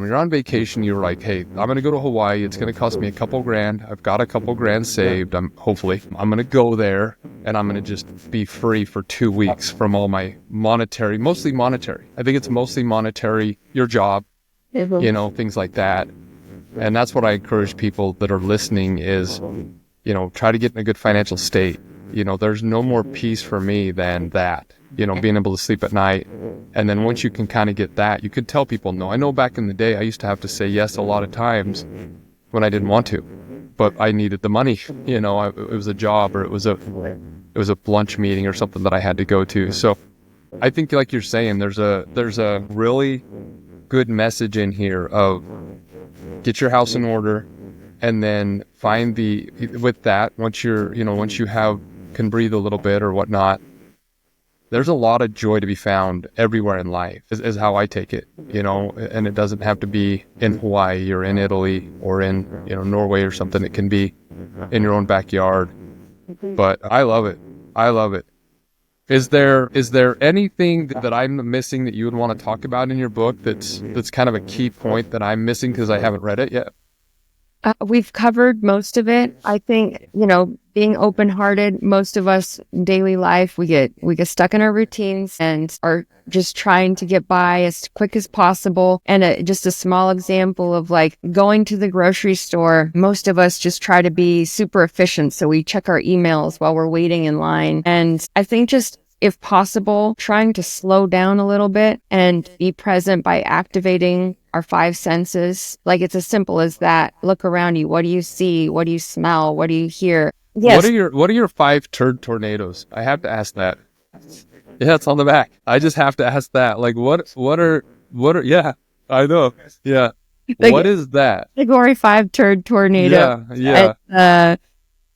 you're like, hey, I'm going to go to Hawaii. It's going to cost me a couple grand. I've got a couple grand saved. I'm going to go there, and I'm going to just be free for 2 weeks from all my mostly monetary. I think it's mostly monetary, your job, things like that. And that's what I encourage people that are listening is, try to get in a good financial state. There's no more peace for me than that. being able to sleep at night. And then once you can kind of get that, you could tell people no. I know back in the day, I used to have to say yes a lot of times when I didn't want to, but I needed the money. It was a job, or it was a lunch meeting or something that I had to go to. So I think, like you're saying, there's a really good message in here of get your house in order, and then find with that, once you can breathe a little bit or whatnot, there's a lot of joy to be found everywhere in life, is how I take it, and it doesn't have to be in Hawaii or in Italy or in, Norway or something. It can be in your own backyard. But I love it. I love it. Is there anything that I'm missing that you would want to talk about in your book that's kind of a key point that I'm missing because I haven't read it yet? We've covered most of it. I think, being open-hearted, most of us daily life, we get stuck in our routines and are just trying to get by as quick as possible. And just a small example of like going to the grocery store, most of us just try to be super efficient. So we check our emails while we're waiting in line. And I think just, if possible, trying to slow down a little bit and be present by activating our 5 senses. Like, it's as simple as that. Look around you. What do you see? What do you smell? What do you hear? Yes. What are your 5 turd tornadoes? I have to ask that. Yeah, it's on the back. I just have to ask that. Like, what are, yeah, I know. Yeah. What is that? Category 5 turd tornado. Yeah.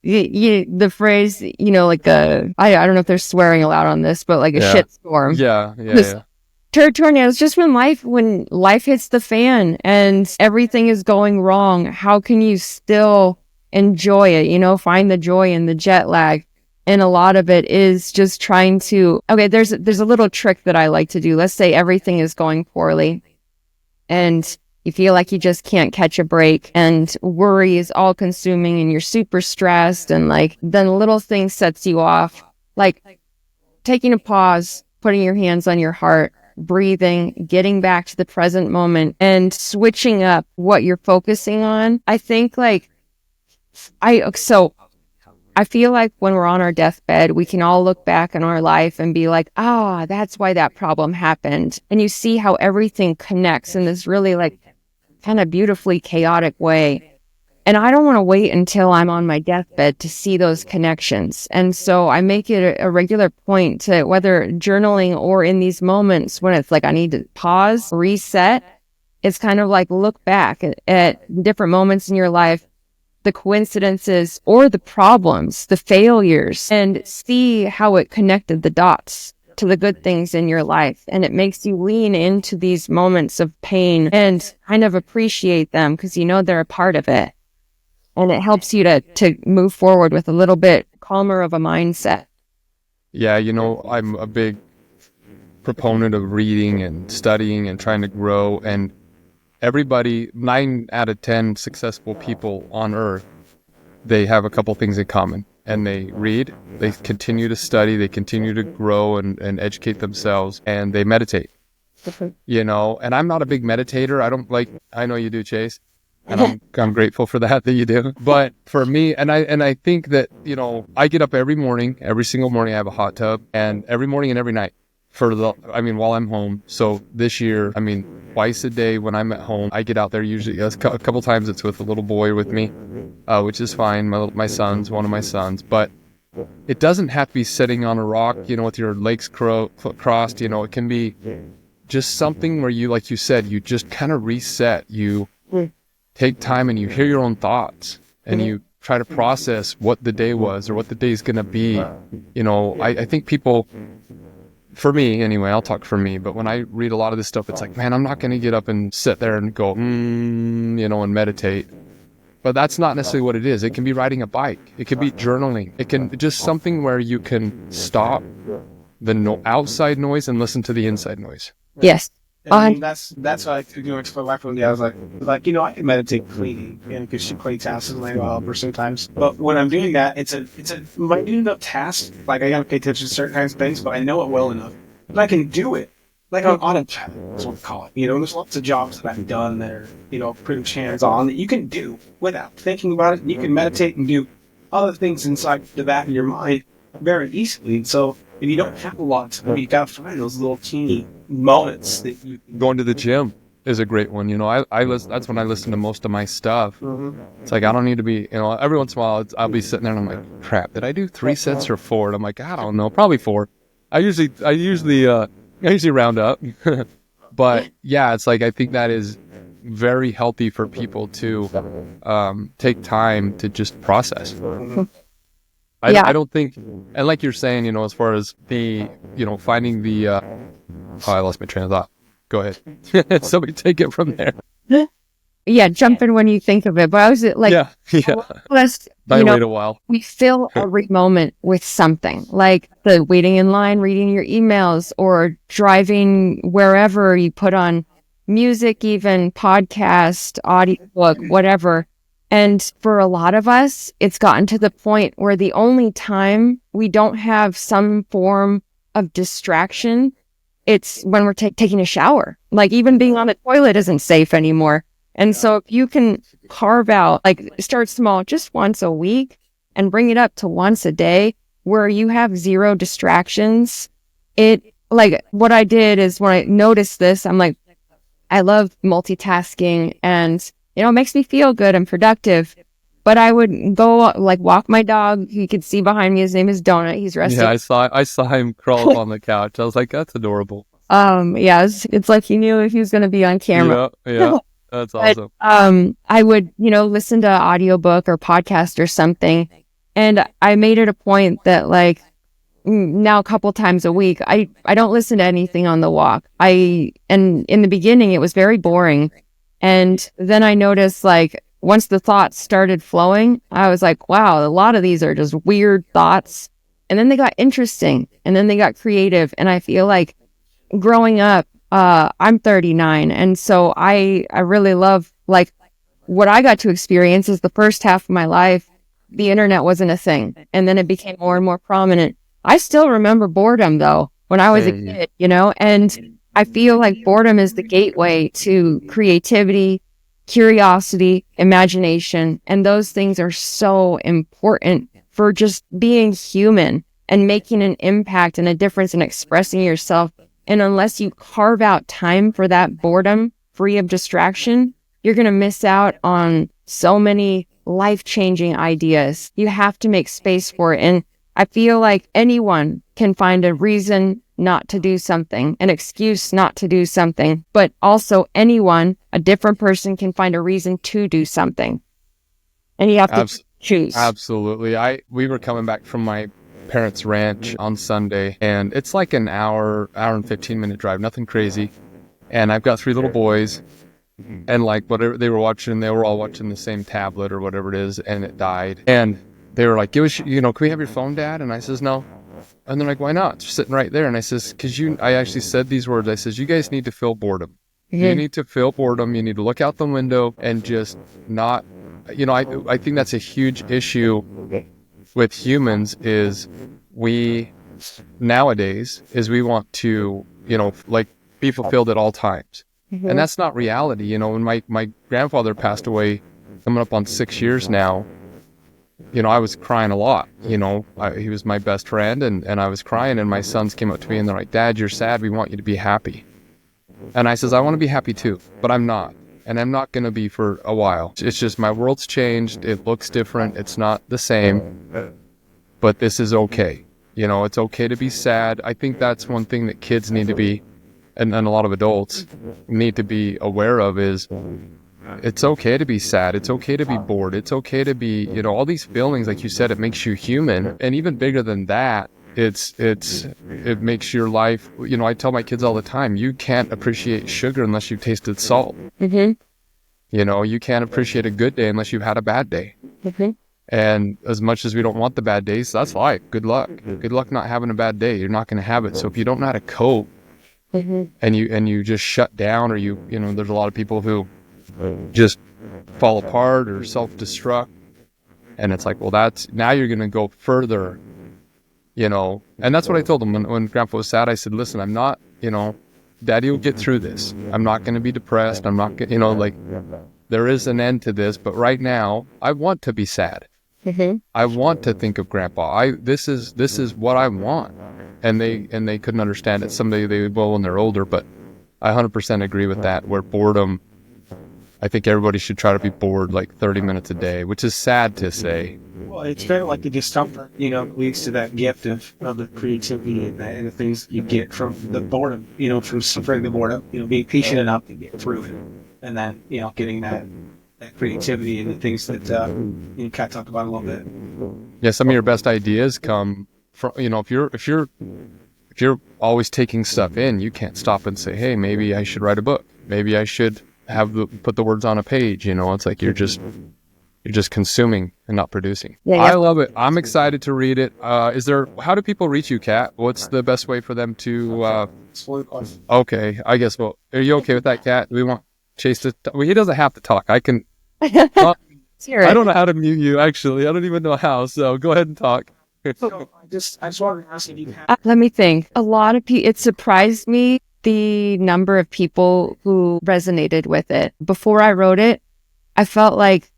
The phrase, like I don't know if they're swearing allowed on this, but like a shit storm. Yeah. Turd tornadoes, just when life hits the fan and everything is going wrong, how can you still enjoy it? Find the joy in the jet lag. And a lot of it is just trying to, okay, there's a little trick that I like to do. Let's say everything is going poorly and you feel like you just can't catch a break and worry is all consuming and you're super stressed, and like then a little thing sets you off, like taking a pause, putting your hands on your heart, breathing, getting back to the present moment and switching up what you're focusing on. I think I feel like when we're on our deathbed, we can all look back on our life and be like, that's why that problem happened. And you see how everything connects in this really like kind of beautifully chaotic way. And I don't want to wait until I'm on my deathbed to see those connections. And so I make it a regular point to, whether journaling or in these moments when it's like I need to pause, reset, it's kind of like look back at different moments in your life, the coincidences or the problems, the failures, and see how it connected the dots to the good things in your life. And it makes you lean into these moments of pain and kind of appreciate them because they're a part of it. And it helps you to move forward with a little bit calmer of a mindset. Yeah, I'm a big proponent of reading and studying and trying to grow. And everybody, 9 out of 10 successful people on earth, they have a couple things in common. And they read, they continue to study, they continue to grow and educate themselves, and they meditate. And I'm not a big meditator. I know you do, Chase. And I'm grateful for that you do. But for me, and I think that, I get up every single morning I have a hot tub, and every morning and every night while I'm home. So this year, twice a day when I'm at home, I get out there usually a couple times. It's with a little boy with me, which is fine. My son's one of my sons, but it doesn't have to be sitting on a rock, with your legs crossed. It can be just something where you, like you said, you just kind of reset. You take time and you hear your own thoughts and you try to process what the day was or what the day is going to be. I think people, for me anyway, I'll talk for me, but when I read a lot of this stuff, it's like, man, I'm not going to get up and sit there and go, and meditate. But that's not necessarily what it is. It can be riding a bike. It could be journaling. It can just something where you can stop the outside noise and listen to the inside noise. Yes. That's what I to my wife one day. I was like, I can meditate cleaning, because she cleans houses and I go help her sometimes. But when I'm doing that, it's a minute enough task. Like, I gotta pay attention to certain kinds of things, but I know it well enough, but I can do it. Like on autopilot, is what we call it. There's lots of jobs that I've done that are, pretty much hands-on that you can do without thinking about it. You can meditate and do other things inside the back of your mind very easily. And so And you don't have a lot. I mean, you gotta find those little teeny moments that you. Going to the gym is a great one. You know, I listen, that's when I listen to most of my stuff. It's like, I don't need to be, you know, every once in a while I'll be sitting there and I'm like, crap, did I do 3 sets or 4? And I'm like, I don't know, probably 4. I usually round up. But yeah, it's like, I think that is very healthy for people to take time to just process. I don't think, and like you're saying, you know, as far as the, you know, finding the, oh, I lost my train of thought. Go ahead. Somebody take it from there. Yeah, jump in when you think of it. But I was like, yeah. Let's, I wait a while. We fill every moment with something, like the waiting in line, reading your emails, or driving wherever. You put on music, even podcast, audiobook, whatever. And for a lot of us, it's gotten to the point where the only time we don't have some form of distraction, it's when we're taking a shower. Like even being on the toilet isn't safe anymore. And so if you can carve out, like start small, just once a week and bring it up to once a day where you have 0 distractions. It, like what I did is when I noticed this, I'm like, I love multitasking and, you know, it makes me feel good and productive. But I would go like walk my dog. You could see behind me, his name is Donut. He's resting. Yeah, I saw him crawl up on the couch. I was like, that's adorable. Yeah, it's like he knew if he was going to be on camera. Yeah, that's awesome. But, I would, you know, listen to audiobook or podcast or something. And I made it a point that like now a couple times a week, I don't listen to anything on the walk. And in the beginning, it was very boring. And then I noticed like once the thoughts started flowing, I was like, wow, a lot of these are just weird thoughts. And then they got interesting and then they got creative. And I feel like growing up, I'm 39. And so I really love like what I got to experience is the first half of my life, the internet wasn't a thing. And then it became more and more prominent. I still remember boredom though, when I was a kid, you know, and I feel like boredom is the gateway to creativity, curiosity, imagination. And those things are so important for just being human and making an impact and a difference and expressing yourself. And unless you carve out time for that boredom free of distraction, you're going to miss out on so many life-changing ideas. You have to make space for it. And I feel like anyone can find a reason not to do something, an excuse not to do something, but also anyone, a different person can find a reason to do something. And you have to choose. Absolutely. We were coming back from my parents' ranch on Sunday, and it's like an hour and 15-minute drive, nothing crazy. And I've got 3 little boys, and like whatever they were watching, they were all watching the same tablet or whatever it is, and it died. And they were like, give us, you know, can we have your phone, Dad? And I says, no. And they're like, why not? It's sitting right there. And I says, I actually said these words. I says, you guys need to feel boredom. You need to feel boredom. You need to look out the window and just not, you know, I think that's a huge issue with humans is we nowadays is we want to, you know, like be fulfilled at all times. And that's not reality. You know, when my grandfather passed away, coming up on 6 years now, you know, I was crying a lot. You know, he was my best friend and I was crying, and my sons came up to me and they're like, Dad, you're sad. We want you to be happy. And I says, I want to be happy too, but I'm not. And I'm not going to be for a while. It's just my world's changed. It looks different. It's not the same, but this is okay. You know, it's okay to be sad. I think that's one thing that kids need to be, and a lot of adults need to be aware of is it's okay to be sad. It's okay to be bored. It's okay to be, you know, all these feelings, like you said, it makes you human. And even bigger than that, it makes your life, you know, I tell my kids all the time, you can't appreciate sugar unless you've tasted salt. You know, you can't appreciate a good day unless you've had a bad day. And as much as we don't want the bad days, that's life. Good luck. Good luck not having a bad day. You're not going to have it. So if you don't know how to cope and you just shut down, or you know, there's a lot of people who just fall apart or self-destruct. And it's like, well, now you're going to go further, you know. And that's what I told him when Grandpa was sad. I said, listen, I'm not, you know, Daddy will get through this. I'm not going to be depressed. I'm not going to, you know, like there is an end to this. But right now I want to be sad. I want to think of grandpa. This is what I want. And they couldn't understand it. Someday they will when they're older, but I 100% agree with that, where boredom, I think everybody should try to be bored like 30 minutes a day, which is sad to say. Well, it's kind of like the discomfort, leads to that gift of the creativity and the things you get from the boredom, from suffering the boredom, being patient enough to get through it. And then, getting that creativity and the things that you kind of talked about a little bit. Yeah, some of your best ideas come from, if you're always taking stuff in, you can't stop and say, hey, maybe I should write a book. Maybe I should put the words on a page. It's like you're just consuming and not producing. Yeah. I love it. I'm excited to read it. How do people reach you, Kat? What's the best way for them to okay, I guess. Well, are you okay with that, Kat? Do we want Chase to he doesn't have to talk. I can I don't know how to mute you, actually. I don't even know how, so go ahead and talk. So I just wanted to ask if you have. Let me think. A lot of people, it surprised me the number of people who resonated with it. Before I wrote it, I felt like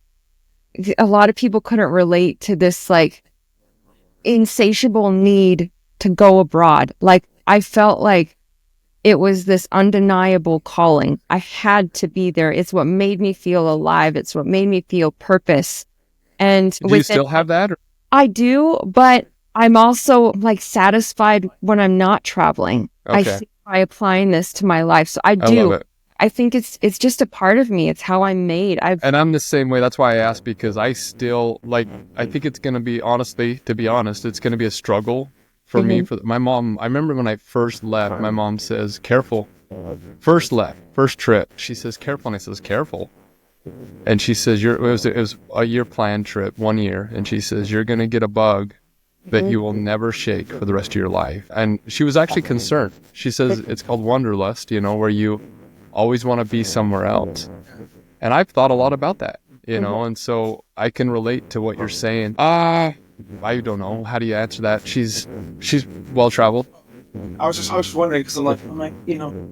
a lot of people couldn't relate to this like insatiable need to go abroad. Like I felt like it was this undeniable calling. I had to be there. It's what made me feel alive. It's what made me feel purpose. And Do you still have that? Or? I do, but I'm also like satisfied when I'm not traveling. Okay. I think by applying this to my life. So I love it. I think it's just a part of me. It's how I'm made. And I'm the same way. That's why I asked, because I still I think it's going to be, honestly, to be honest, it's going to be a struggle for me. For my mom, I remember when I first left, my mom says, careful. First trip. She says, careful. And I says, careful. And she says, it was a year planned trip, 1 year. And she says, you're going to get a bug that you will never shake for the rest of your life. And she was actually concerned. She says, it's called wanderlust, where you always want to be somewhere else. And I've thought a lot about that, and so I can relate to what you're saying. I don't know. How do you answer that? She's well-traveled. I was just wondering, because I'm like,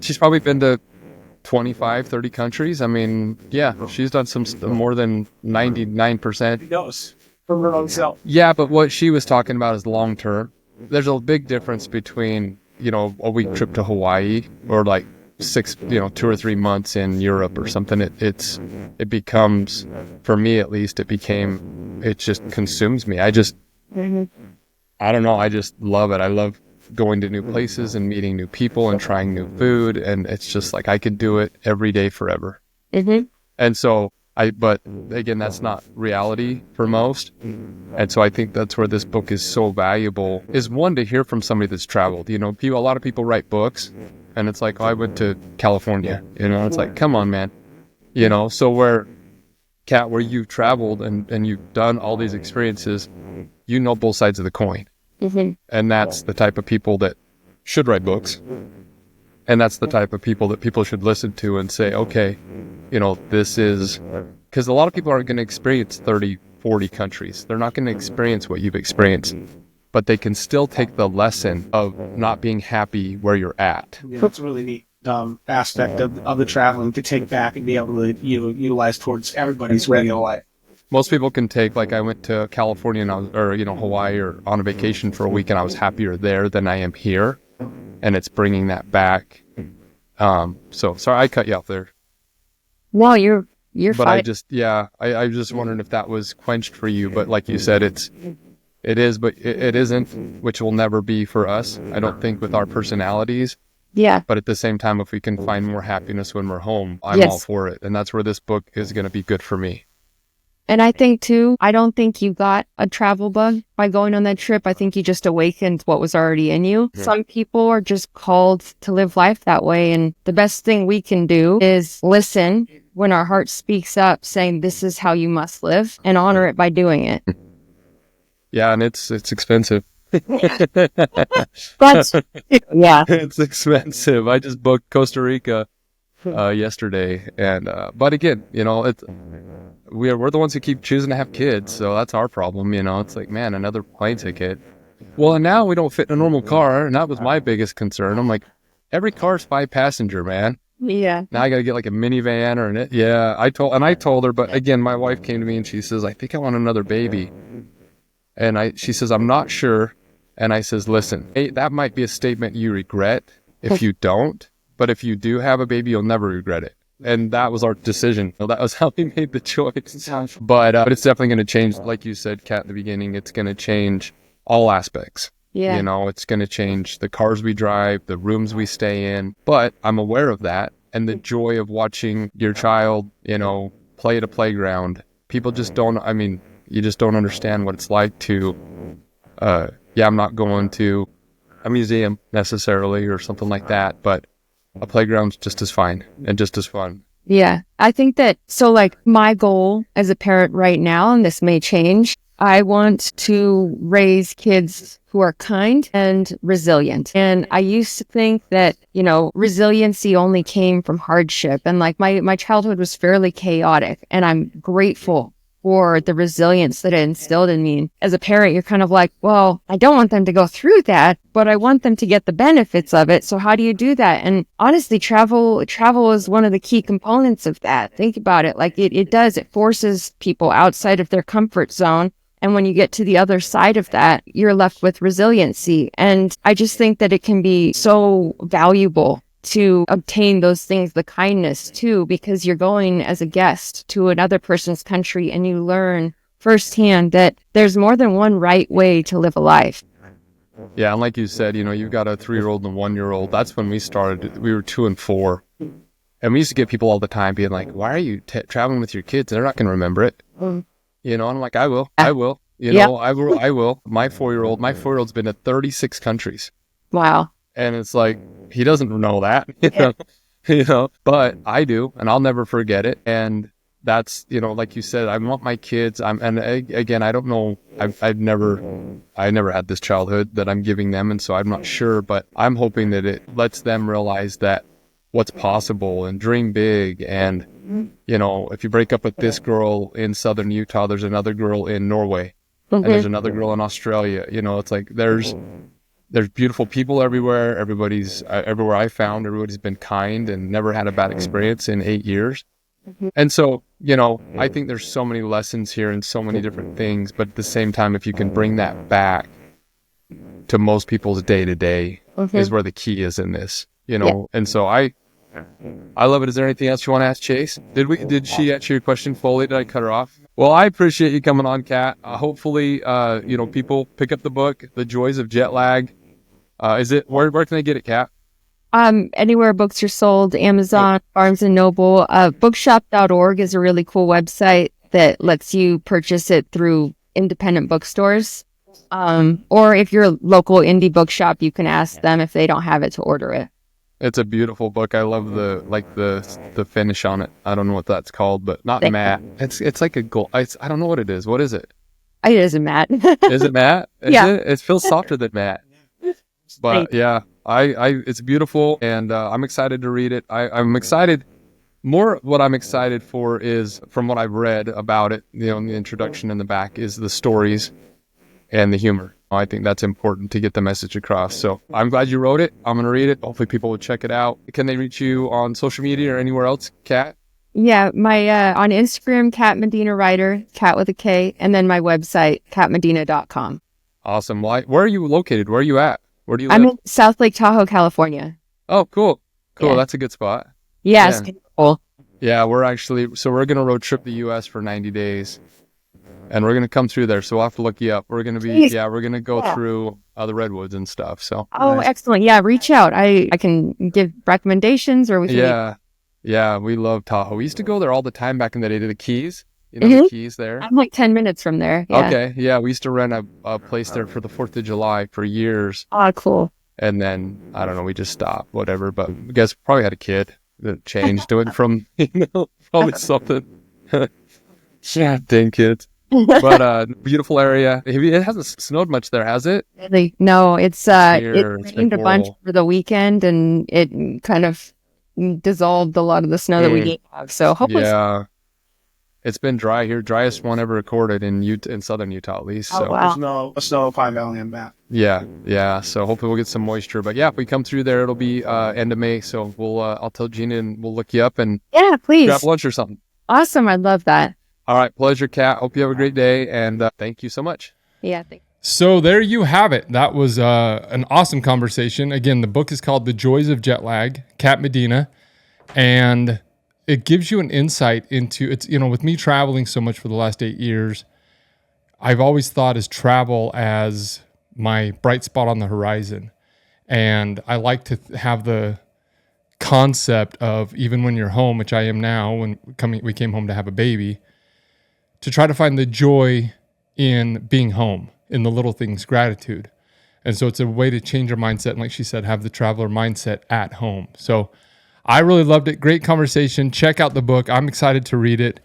She's probably been to 25, 30 countries. I mean, yeah, she's done some more than 99%. who knows? From her own self. Yeah, but what she was talking about is long-term. There's a big difference between, a week trip to Hawaii or like 2 or 3 months in Europe or something. It becomes, for me at least, it just consumes me. I don't know. I just love it. I love going to new places and meeting new people and trying new food. And it's just like, I could do it every day forever. And so but again, that's not reality for most. And so I think that's where this book is so valuable, is one, to hear from somebody that's traveled. A lot of people write books and it's like, oh, I went to California, it's like, come on, man. So Kat, where you've traveled and you've done all these experiences, both sides of the coin. And that's the type of people that should write books. And that's the type of people that people should listen to and say, okay, this is, because a lot of people aren't going to experience 30, 40 countries. They're not going to experience what you've experienced, but they can still take the lesson of not being happy where you're at. Yeah, that's a really neat aspect of the traveling to take back and be able to utilize towards everybody's regular life. Most people can take, like I went to California and Hawaii or on a vacation for a week, and I was happier there than I am here. And it's bringing that back. So sorry, I cut you off there. No, you're But fine. I just wondered if that was quenched for you. But like you said, it is, but it isn't, which will never be for us. I don't think, with our personalities. Yeah. But at the same time, if we can find more happiness when we're home, I'm all for it. And that's where this book is going to be good for me. And I think too, I don't think you got a travel bug by going on that trip. I think you just awakened what was already in you. Yeah. Some people are just called to live life that way. And the best thing we can do is listen when our heart speaks up saying, this is how you must live, and honor it by doing it. Yeah. And it's expensive. But yeah. It's expensive. I just booked Costa Rica yesterday. And, but again, we're the ones who keep choosing to have kids, so that's our problem. It's like, man, another plane ticket. Well, and now we don't fit in a normal car, and that was my biggest concern. I'm like, every car's 5 passenger, man. Yeah. Now I got to get like a minivan or I told her, but again, my wife came to me and she says, I think I want another baby. And she says, I'm not sure. And I says, listen, hey, that might be a statement you regret if you don't, but if you do have a baby, you'll never regret it. And that was our decision. So that was how we made the choice. But it's definitely going to change. Like you said, Kat, in the beginning, it's going to change all aspects. Yeah. You know, it's going to change the cars we drive, the rooms we stay in. But I'm aware of that. And the joy of watching your child, you know, play at a playground. People just don't, I mean, you just don't understand what it's like to, I'm not going to a museum necessarily or something like that, but a playground's just as fine and just as fun. Yeah. I think that, so like my goal as a parent right now, and this may change, I want to raise kids who are kind and resilient. And I used to think that, you know, resiliency only came from hardship. And like my childhood was fairly chaotic, and I'm grateful for the resilience that it instilled in me. As a parent, you're kind of like, well, I don't want them to go through that, but I want them to get the benefits of it. So how do you do that? And honestly, travel is one of the key components of that. Think about it. Like it forces people outside of their comfort zone. And when you get to the other side of that, you're left with resiliency. And I just think that it can be so valuable to obtain those things, the kindness too, because you're going as a guest to another person's country and you learn firsthand that there's more than one right way to live a life. Yeah, and like you said, you know, you've got a 3-year-old and a 1-year-old. That's when we started. We were 2 and 4. And we used to get people all the time being like, why are you traveling with your kids? They're not going to remember it. You know, and I'm like, I will. You know, I will. My 4-year-old's been to 36 countries. Wow. And it's like, he doesn't know that, you know, but I do, and I'll never forget it. And that's, you know, like you said, I want my kids. Again, I don't know. I never had this childhood that I'm giving them. And so I'm not sure, but I'm hoping that it lets them realize that what's possible and dream big. And, you know, if you break up with this girl in Southern Utah, there's another girl in Norway, and there's another girl in Australia. You know, it's like, there's beautiful people everywhere. Everywhere I found, everybody's been kind and never had a bad experience in 8 years. And so, you know, I think there's so many lessons here and so many different things, but at the same time, if you can bring that back to most people's day to day is where the key is in this, you know? And so I love it. Is there anything else you want to ask Chase? Did she answer your question fully? Did I cut her off? Well, I appreciate you coming on, Kat. Hopefully, you know, people pick up the book, The Joys of Jet Lag. Where can they get it, Kat? Anywhere books are sold, Amazon, Barnes and Noble. Bookshop.org is a really cool website that lets you purchase it through independent bookstores. Or if you're a local indie bookshop, you can ask them if they don't have it to order it. It's a beautiful book. I love the finish on it. I don't know what that's called, but not matte. It's like a gold. I don't know what it is. What is it? It isn't matte. Is it matte? Yeah. It feels softer than matte. But yeah, it's beautiful, and I'm excited to read it. I'm excited. More what I'm excited for is, from what I've read about it, you know, in the introduction in the back, is the stories and the humor. I think that's important to get the message across. So I'm glad you wrote it. I'm going to read it. Hopefully people will check it out. Can they reach you on social media or anywhere else, Kat? Yeah, my on Instagram, Kat Medina Writer, Kat with a K, and then my website, katmedina.com. Awesome. Well, where are you located? Where are you at? Where do you live? I'm in South Lake Tahoe, California. Oh, cool. Yeah. That's a good spot. Yeah, it's cool. Yeah, we're going to road trip the U.S. for 90 days. And we're going to come through there, so we'll have to look you up. We're going to go through the redwoods and stuff. So. Oh, nice. Excellent. Yeah, reach out. I can give recommendations, or we can. Yeah, we love Tahoe. We used to go there all the time back in the day to the Keys. You know, the Keys there? I'm like 10 minutes from there. Yeah. Okay, yeah, we used to rent a place there for the 4th of July for years. Oh, cool. And then, I don't know, we just stopped, whatever. But I guess probably had a kid that changed to it from, probably something. Yeah, dang kids. But beautiful area. It hasn't snowed much there, has it? Really? No, it rained a bunch for the weekend, and it kind of dissolved a lot of the snow that we did have. So hopefully, it's been dry here, driest one ever recorded in southern Utah at least. So. Oh, wow. There's no Pine Valley on that. Yeah. So hopefully we'll get some moisture. But yeah, if we come through there, it'll be end of May. So I'll tell Gina and we'll look you up and please grab lunch or something. Awesome, I'd love that. All right, pleasure, Kat. Hope you have a great day, and thank you so much. Yeah. So there you have it. That was an awesome conversation. Again, the book is called The Joys of Jet Lag, Kat Medina, and it gives you an insight into it's, with me traveling so much for the last 8 years, I've always thought as travel as my bright spot on the horizon. And I like to have the concept of, even when you're home, which I am now, we came home to have a baby, to try to find the joy in being home, in the little things, gratitude. And so it's a way to change your mindset. And like she said, have the traveler mindset at home. So I really loved it. Great conversation. Check out the book. I'm excited to read it.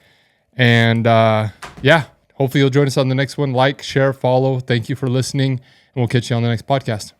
And hopefully you'll join us on the next one. Like, share, follow. Thank you for listening. And we'll catch you on the next podcast.